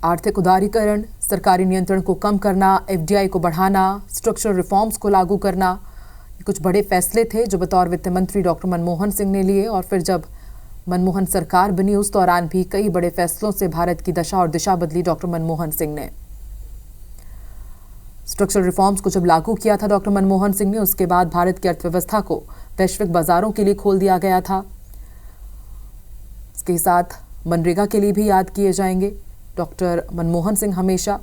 Speaker 1: आर्थिक उदारीकरण, सरकारी नियंत्रण को कम करना, एफडीआई को बढ़ाना, स्ट्रक्चरल रिफॉर्म्स को लागू करना, ये कुछ बड़े फैसले थे जो बतौर वित्त मंत्री डॉक्टर मनमोहन सिंह ने लिए। और फिर जब मनमोहन सरकार बनी उस दौरान भी कई बड़े फैसलों से भारत की दशा और दिशा बदली डॉक्टर मनमोहन सिंह ने। स्ट्रक्चरल रिफॉर्म्स को जब लागू किया था डॉक्टर मनमोहन सिंह ने, उसके बाद भारत की अर्थव्यवस्था को वैश्विक बाजारों के लिए खोल दिया गया था। इसके साथ मनरेगा के लिए भी याद किए जाएंगे डॉक्टर मनमोहन सिंह हमेशा,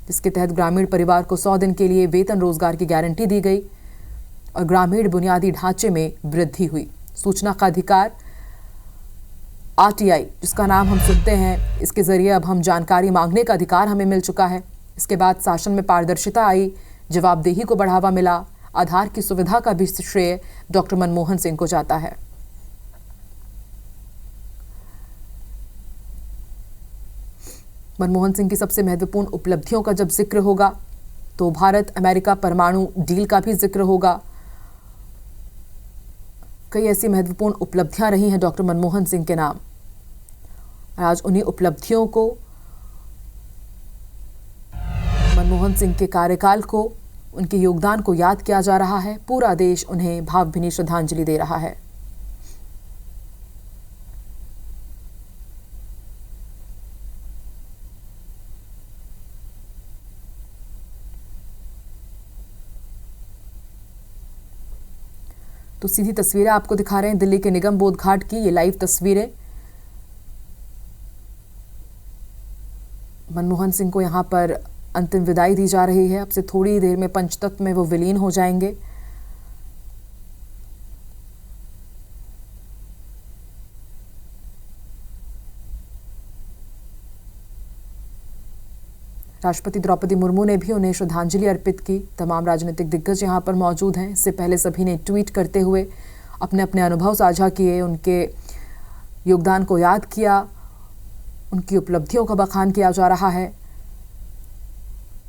Speaker 1: जिसके तहत ग्रामीण परिवार को 100 दिन के लिए वेतन रोजगार की गारंटी दी गई। और ग्रामीण बुनियादी ढांचे में वृद्धि हुई। सूचना का अधिकार RTI, जिसका नाम हम सुनते हैं, इसके जरिए अब हम जानकारी मांगने का अधिकार हमें मिल चुका है। इसके बाद शासन में पारदर्शिता आई, जवाबदेही को बढ़ावा मिला। आधार की सुविधा का भी श्रेय डॉक्टर मनमोहन सिंह को जाता है। मनमोहन सिंह की सबसे महत्वपूर्ण उपलब्धियों का जब जिक्र होगा तो भारत अमेरिका परमाणु डील का भी जिक्र होगा। कई ऐसी महत्वपूर्ण उपलब्धियां रही हैं डॉक्टर मनमोहन सिंह के नाम। आज उन्हीं उपलब्धियों को, मनमोहन सिंह के कार्यकाल को, उनके योगदान को याद किया जा रहा है। पूरा देश उन्हें भावभीनी श्रद्धांजलि दे रहा है। तो सीधी तस्वीरें आपको दिखा रहे हैं दिल्ली के निगम बोध घाट की, ये लाइव तस्वीरें। मनमोहन सिंह को यहां पर अंतिम विदाई दी जा रही है। अब से थोड़ी देर में पंचतत्व में वो विलीन हो जाएंगे। राष्ट्रपति द्रौपदी मुर्मू ने भी उन्हें श्रद्धांजलि अर्पित की। तमाम राजनीतिक दिग्गज यहां पर मौजूद हैं। इससे पहले सभी ने ट्वीट करते हुए अपने अपने अनुभव साझा किए, उनके योगदान को याद किया, उनकी उपलब्धियों का बखान किया जा रहा है।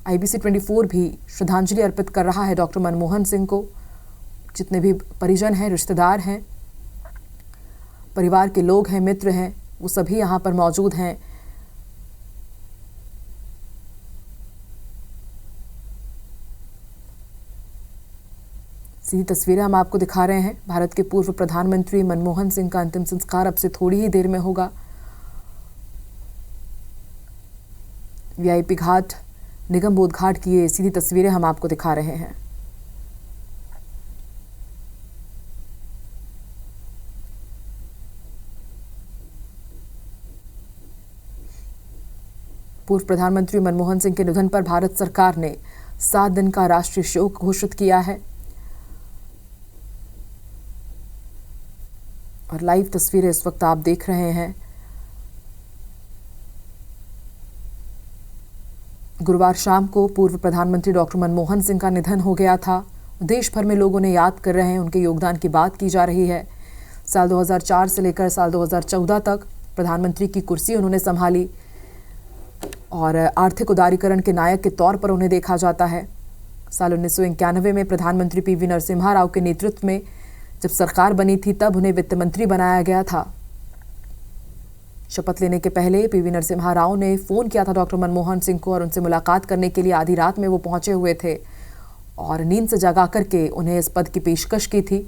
Speaker 1: IBC 24 भी श्रद्धांजलि अर्पित कर रहा है डॉक्टर मनमोहन सिंह को। जितने भी परिजन हैं, रिश्तेदार हैं, परिवार के लोग हैं, मित्र हैं, वो सभी यहाँ पर मौजूद हैं। सीधी तस्वीरें हम आपको दिखा रहे हैं। भारत के पूर्व प्रधानमंत्री मनमोहन सिंह का अंतिम संस्कार अब से थोड़ी ही देर में होगा। VIP घाट, निगम बोध घाट की ये सीधी तस्वीरें हम आपको दिखा रहे हैं। पूर्व प्रधानमंत्री मनमोहन सिंह के निधन पर भारत सरकार ने 7 दिन का राष्ट्रीय शोक घोषित किया है। और लाइव तस्वीरें इस वक्त आप देख रहे हैं। गुरुवार शाम को पूर्व प्रधानमंत्री डॉक्टर मनमोहन सिंह का निधन हो गया था। देश भर में लोग उन्हें याद कर रहे हैं, उनके योगदान की बात की जा रही है। साल 2004 से लेकर साल 2014 तक प्रधानमंत्री की कुर्सी उन्होंने संभाली और आर्थिक उदारीकरण के नायक के तौर पर उन्हें देखा जाता है। साल 1991 में प्रधानमंत्री PV नरसिम्हा राव के नेतृत्व में जब सरकार बनी थी, तब उन्हें वित्त मंत्री बनाया गया था। शपथ लेने के पहले PV नरसिम्हा राव ने फ़ोन किया था डॉक्टर मनमोहन सिंह को और उनसे मुलाकात करने के लिए आधी रात में वो पहुंचे हुए थे और नींद से जगा करके उन्हें इस पद की पेशकश की थी।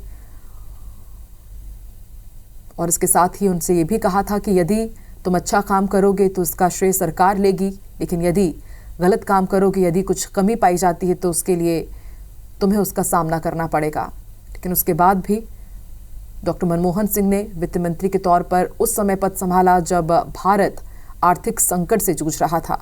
Speaker 1: और इसके साथ ही उनसे ये भी कहा था कि यदि तुम अच्छा काम करोगे तो उसका श्रेय सरकार लेगी, लेकिन यदि गलत काम करोगे, यदि कुछ कमी पाई जाती है तो उसके लिए तुम्हें उसका सामना करना पड़ेगा। लेकिन उसके बाद भी डॉक्टर मनमोहन सिंह ने वित्त मंत्री के तौर पर उस समय पद संभाला जब भारत आर्थिक संकट से जूझ रहा था।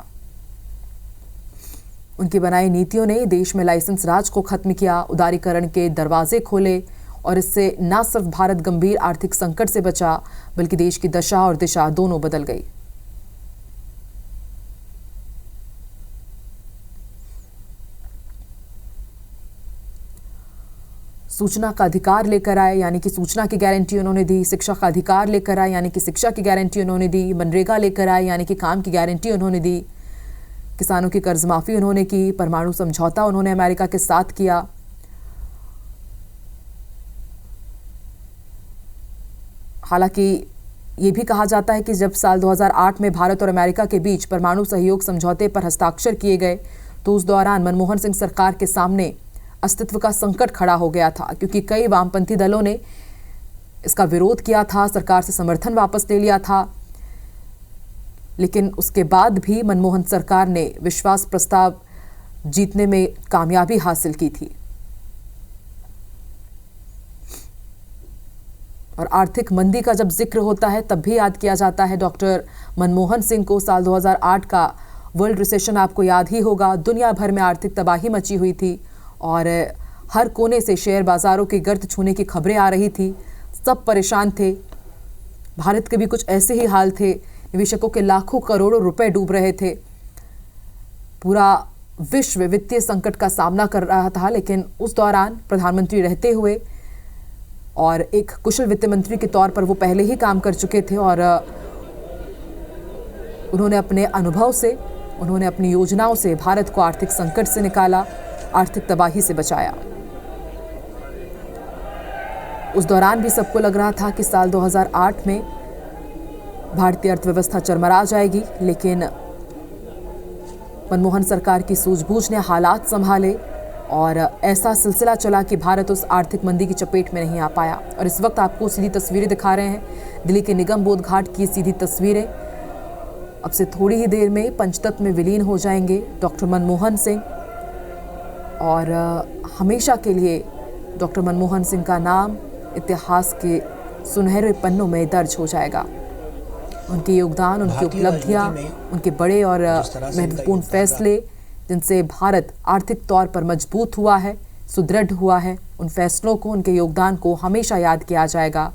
Speaker 1: उनकी बनाई नीतियों ने देश में लाइसेंस राज को खत्म किया, उदारीकरण के दरवाजे खोले और इससे न सिर्फ भारत गंभीर आर्थिक संकट से बचा, बल्कि देश की दशा और दिशा दोनों बदल गई। सूचना का अधिकार लेकर आए, यानी कि सूचना की गारंटी उन्होंने दी। शिक्षा का अधिकार लेकर आए, यानी कि शिक्षा की गारंटी उन्होंने दी। मनरेगा लेकर आए, यानी कि काम की गारंटी उन्होंने दी। किसानों की कर्ज माफी उन्होंने की। परमाणु समझौता उन्होंने अमेरिका के साथ किया। हालांकि ये भी कहा जाता है कि जब साल 2008 में भारत और अमेरिका के बीच परमाणु सहयोग समझौते पर हस्ताक्षर किए गए तो उस दौरान मनमोहन सिंह सरकार के सामने अस्तित्व का संकट खड़ा हो गया था, क्योंकि कई वामपंथी दलों ने इसका विरोध किया था, सरकार से समर्थन वापस ले लिया था। लेकिन उसके बाद भी मनमोहन सरकार ने विश्वास प्रस्ताव जीतने में कामयाबी हासिल की थी। और आर्थिक मंदी का जब जिक्र होता है तब भी याद किया जाता है डॉक्टर मनमोहन सिंह को। साल 2008 का वर्ल्ड रिसेशन आपको याद ही होगा। दुनिया भर में आर्थिक तबाही मची हुई थी और हर कोने से शेयर बाजारों के गर्त छूने की खबरें आ रही थी। सब परेशान थे। भारत के भी कुछ ऐसे ही हाल थे। निवेशकों के लाखों करोड़ों रुपए डूब रहे थे। पूरा विश्व वित्तीय संकट का सामना कर रहा था, लेकिन उस दौरान प्रधानमंत्री रहते हुए और एक कुशल वित्त मंत्री के तौर पर वो पहले ही काम कर चुके थे और उन्होंने अपने अनुभव से, उन्होंने अपनी योजनाओं से भारत को आर्थिक संकट से निकाला, आर्थिक तबाही से बचाया। उस दौरान भी सबको लग रहा था कि साल 2008 में भारतीय अर्थव्यवस्था चरमरा जाएगी, लेकिन मनमोहन सरकार की सूझबूझ ने हालात संभाले और ऐसा सिलसिला चला कि भारत उस आर्थिक मंदी की चपेट में नहीं आ पाया। और इस वक्त आपको सीधी तस्वीरें दिखा रहे हैं, दिल्ली के निगम बोध घाट की सीधी तस्वीरें। अब से थोड़ी ही देर में पंचतत्व में विलीन हो जाएंगे डॉक्टर मनमोहन सिंह और हमेशा के लिए डॉक्टर मनमोहन सिंह का नाम इतिहास के सुनहरे पन्नों में दर्ज हो जाएगा। उनके योगदान, उनकी उपलब्धियां, उनके बड़े और महत्वपूर्ण फैसले जिनसे भारत आर्थिक तौर पर मजबूत हुआ है, सुदृढ़ हुआ है, उन फैसलों को, उनके योगदान को हमेशा याद किया जाएगा।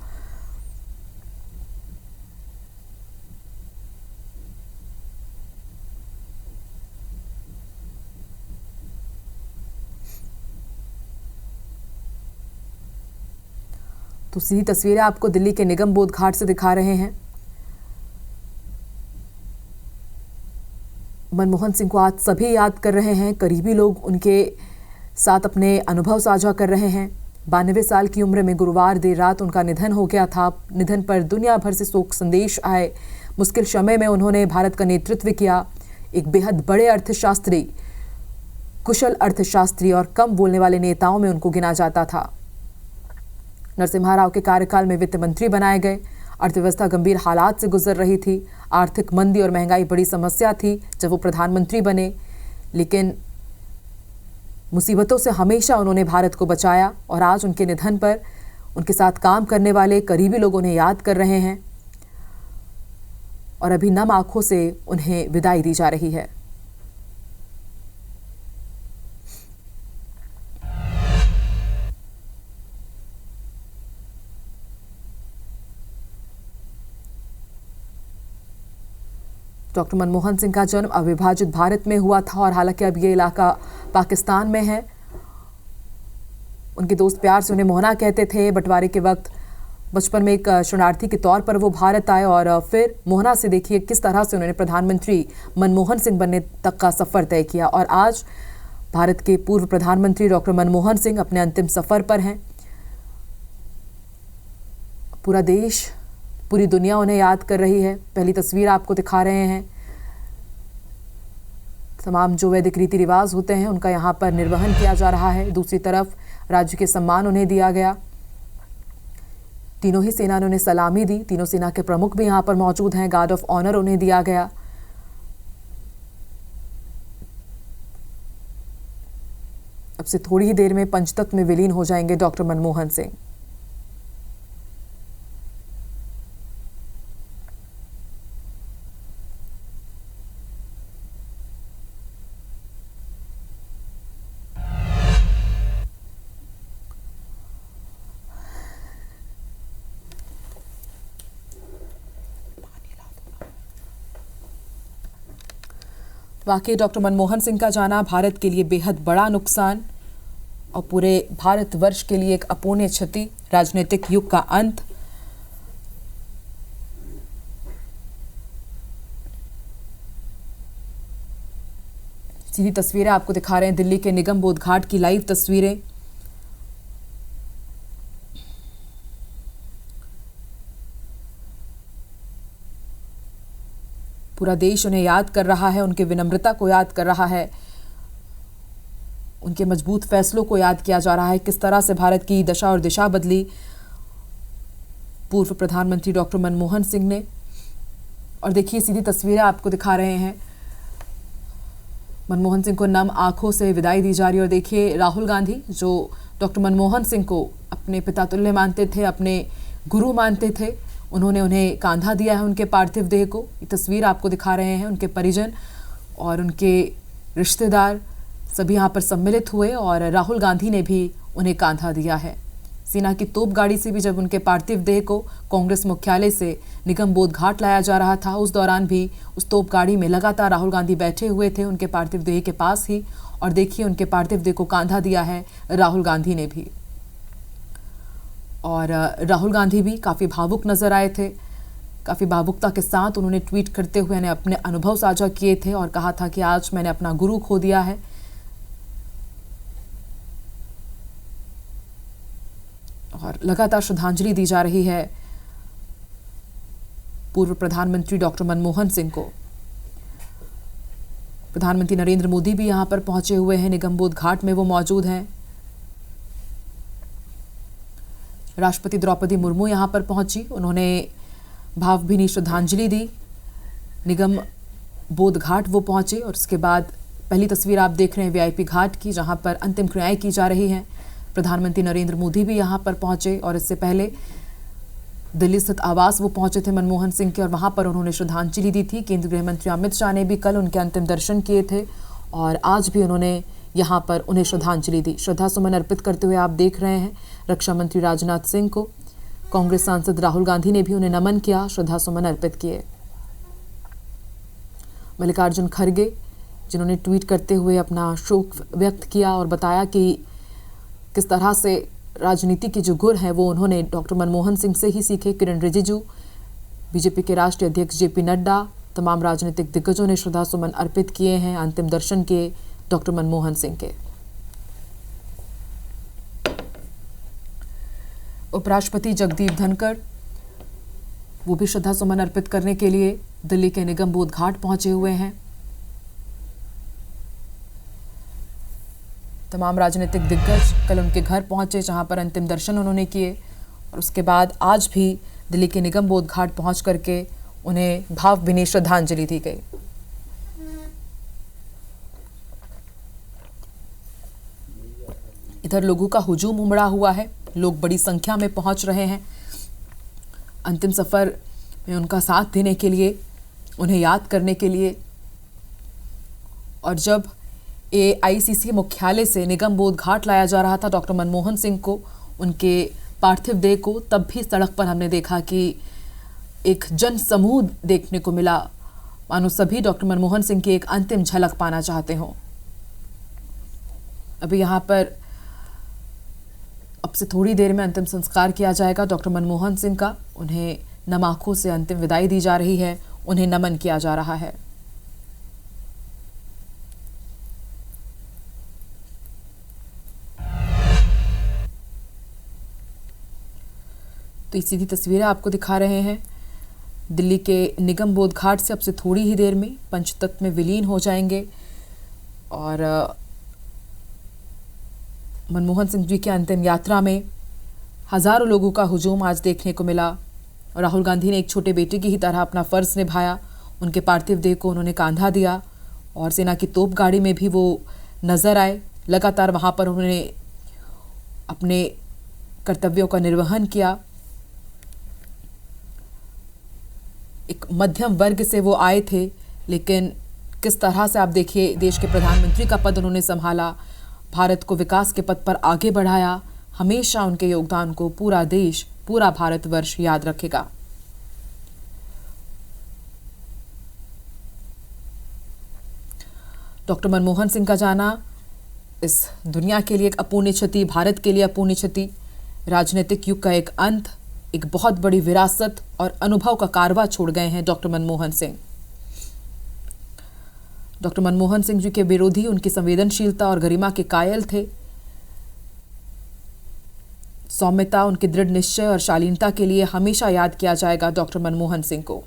Speaker 1: तो सीधी तस्वीरें आपको दिल्ली के निगम बोध घाट से दिखा रहे हैं। मनमोहन सिंह को आज सभी याद कर रहे हैं, करीबी लोग उनके साथ अपने अनुभव साझा कर रहे हैं। 92 साल की उम्र में गुरुवार देर रात उनका निधन हो गया था। निधन पर दुनिया भर से शोक संदेश आए। मुश्किल समय में उन्होंने भारत का नेतृत्व किया। एक बेहद बड़े अर्थशास्त्री, कुशल अर्थशास्त्री और कम बोलने वाले नेताओं में उनको गिना जाता था। नरसिम्हा राव के कार्यकाल में वित्त मंत्री बनाए गए। अर्थव्यवस्था गंभीर हालात से गुजर रही थी। आर्थिक मंदी और महंगाई बड़ी समस्या थी जब वो प्रधानमंत्री बने, लेकिन मुसीबतों से हमेशा उन्होंने भारत को बचाया। और आज उनके निधन पर उनके साथ काम करने वाले करीबी लोग उन्हें याद कर रहे हैं और अभी नम आंखों से उन्हें विदाई दी जा रही है। डॉक्टर मनमोहन सिंह का जन्म अविभाजित भारत में हुआ था और हालांकि अब ये इलाका पाकिस्तान में है। उनके दोस्त प्यार से उन्हें मोहना कहते थे। बंटवारे के वक्त बचपन में एक शरणार्थी के तौर पर वो भारत आए और फिर मोहना से देखिए किस तरह से उन्होंने प्रधानमंत्री मनमोहन सिंह बनने तक का सफ़र तय किया। और आज भारत के पूर्व प्रधानमंत्री डॉक्टर मनमोहन सिंह अपने अंतिम सफ़र पर हैं। पूरा देश, पूरी दुनिया उन्हें याद कर रही है। पहली तस्वीर आपको दिखा रहे हैं। तमाम जो वैदिक रीति रिवाज होते हैं उनका यहाँ पर निर्वहन किया जा रहा है। दूसरी तरफ राज्य के सम्मान उन्हें दिया गया। तीनों ही सेना ने उन्हें सलामी दी। तीनों सेना के प्रमुख भी यहाँ पर मौजूद हैं। गार्ड ऑफ ऑनर उन्हें दिया गया। अब से थोड़ी ही देर में पंचतत्व में विलीन हो जाएंगे डॉक्टर मनमोहन सिंह। वाकई डॉक्टर मनमोहन सिंह का जाना भारत के लिए बेहद बड़ा नुकसान और पूरे भारतवर्ष के लिए एक अपूर्णीय क्षति, राजनीतिक युग का अंत। सीधी तस्वीरें आपको दिखा रहे हैं दिल्ली के निगम बोध घाट की लाइव तस्वीरें। पूरा देश उन्हें याद कर रहा है, उनके विनम्रता को याद कर रहा है, उनके मजबूत फैसलों को याद किया जा रहा है। किस तरह से भारत की दशा और दिशा बदली पूर्व प्रधानमंत्री डॉक्टर मनमोहन सिंह ने। और देखिए सीधी तस्वीरें आपको दिखा रहे हैं। मनमोहन सिंह को नम आंखों से विदाई दी जा रही है। और देखिए राहुल गांधी जो डॉक्टर मनमोहन सिंह को अपने पिता तुल्य मानते थे, अपने गुरु मानते थे, उन्होंने उन्हें कांधा दिया है उनके पार्थिव देह को। ये तस्वीर आपको दिखा रहे हैं। उनके परिजन और उनके रिश्तेदार सभी यहाँ पर सम्मिलित हुए और राहुल गांधी ने भी उन्हें कांधा दिया है। सेना की तोप गाड़ी से भी जब उनके पार्थिव देह को कांग्रेस मुख्यालय से निगम बोध घाट लाया जा रहा था, उस दौरान भी उस तोप गाड़ी में लगातार राहुल गांधी बैठे हुए थे उनके पार्थिव देह के पास ही। और देखिए उनके पार्थिव देह को कांधा दिया है राहुल गांधी ने भी। और राहुल गांधी भी काफ़ी भावुक नजर आए थे। काफ़ी भावुकता के साथ उन्होंने ट्वीट करते हुए अपने अनुभव साझा किए थे और कहा था कि आज मैंने अपना गुरु खो दिया है। और लगातार श्रद्धांजलि दी जा रही है पूर्व प्रधानमंत्री डॉक्टर मनमोहन सिंह को। प्रधानमंत्री नरेंद्र मोदी भी यहां पर पहुंचे हुए हैं, निगम बोध घाट में वो मौजूद हैं। राष्ट्रपति द्रौपदी मुर्मू यहां पर पहुंची, उन्होंने भावभीनी श्रद्धांजलि दी। निगम बोध घाट वो पहुंचे और उसके बाद पहली तस्वीर आप देख रहे हैं वीआईपी घाट की, जहां पर अंतिम क्रियाएं की जा रही हैं। प्रधानमंत्री नरेंद्र मोदी भी यहां पर पहुंचे और इससे पहले दिल्ली स्थित आवास वो पहुंचे थे मनमोहन सिंह के और वहां पर उन्होंने श्रद्धांजलि दी थी। केंद्रीय गृह मंत्री अमित शाह ने भी कल उनके अंतिम दर्शन किए थे और आज भी उन्होंने यहां पर उन्हें श्रद्धांजलि दी। श्रद्धा सुमन अर्पित करते हुए आप देख रहे हैं रक्षा मंत्री राजनाथ सिंह को। कांग्रेस सांसद राहुल गांधी ने भी उन्हें नमन किया, श्रद्धा सुमन अर्पित किए। मल्लिकार्जुन खड़गे जिन्होंने ट्वीट करते हुए अपना शोक व्यक्त किया और बताया कि किस तरह से राजनीति के जो गुर हैं वो उन्होंने डॉक्टर मनमोहन सिंह से ही सीखे। किरण रिजिजू, बीजेपी के राष्ट्रीय अध्यक्ष जेपी नड्डा, तमाम राजनीतिक दिग्गजों ने श्रद्धा सुमन अर्पित किए हैं, अंतिम दर्शन किए डॉक्टर मनमोहन सिंह के। उपराष्ट्रपति जगदीप धनखड़ वो भी श्रद्धा सुमन अर्पित करने के लिए दिल्ली के निगम बोध घाट पहुंचे हुए हैं। तमाम राजनीतिक दिग्गज कल उनके घर पहुंचे जहां पर अंतिम दर्शन उन्होंने किए और उसके बाद आज भी दिल्ली के निगम बोध घाट पहुंच करके उन्हें भावभीनी श्रद्धांजलि दी गई। इधर लोगों का हुजूम उमड़ा हुआ है, लोग बड़ी संख्या में पहुंच रहे हैं अंतिम सफर में उनका साथ देने के लिए, उन्हें याद करने के लिए। और जब AICC मुख्यालय से निगम बोध घाट लाया जा रहा था डॉक्टर मनमोहन सिंह को, उनके पार्थिव देह को, तब भी सड़क पर हमने देखा कि एक जन समूह देखने को मिला, मानो सभी डॉक्टर मनमोहन सिंह की एक अंतिम झलक पाना चाहते हों। अभी यहाँ पर अब से थोड़ी देर में अंतिम संस्कार किया जाएगा डॉक्टर मनमोहन सिंह का। उन्हें नम आंखों से अंतिम विदाई दी जा रही है, उन्हें नमन किया जा रहा है। तो ये सीधी तस्वीरें आपको दिखा रहे हैं दिल्ली के निगम बोध घाट से। अब से थोड़ी ही देर में पंचतत्व में विलीन हो जाएंगे और मनमोहन सिंह जी की अंतिम यात्रा में हजारों लोगों का हुजूम आज देखने को मिला। राहुल गांधी ने एक छोटे बेटे की ही तरह अपना फर्ज निभाया, उनके पार्थिव देह को उन्होंने कांधा दिया और सेना की तोप गाड़ी में भी वो नजर आए। लगातार वहां पर उन्होंने अपने कर्तव्यों का निर्वहन किया। एक मध्यम वर्ग से वो आए थे, लेकिन किस तरह से आप देखिए देश के प्रधानमंत्री का पद उन्होंने संभाला, भारत को विकास के पथ पर आगे बढ़ाया। हमेशा उनके योगदान को पूरा देश, पूरा भारतवर्ष याद रखेगा। डॉक्टर मनमोहन सिंह का जाना इस दुनिया के लिए एक अपूर्णीय क्षति, भारत के लिए अपूर्णीय क्षति, राजनीतिक युग का एक अंत, एक बहुत बड़ी विरासत और अनुभव का कारवा छोड़ गए हैं डॉक्टर मनमोहन सिंह। डॉक्टर मनमोहन सिंह जी के विरोधी उनकी संवेदनशीलता और गरिमा के कायल थे। सौम्यता, उनके दृढ़ निश्चय और शालीनता के लिए हमेशा याद किया जाएगा डॉक्टर मनमोहन सिंह को।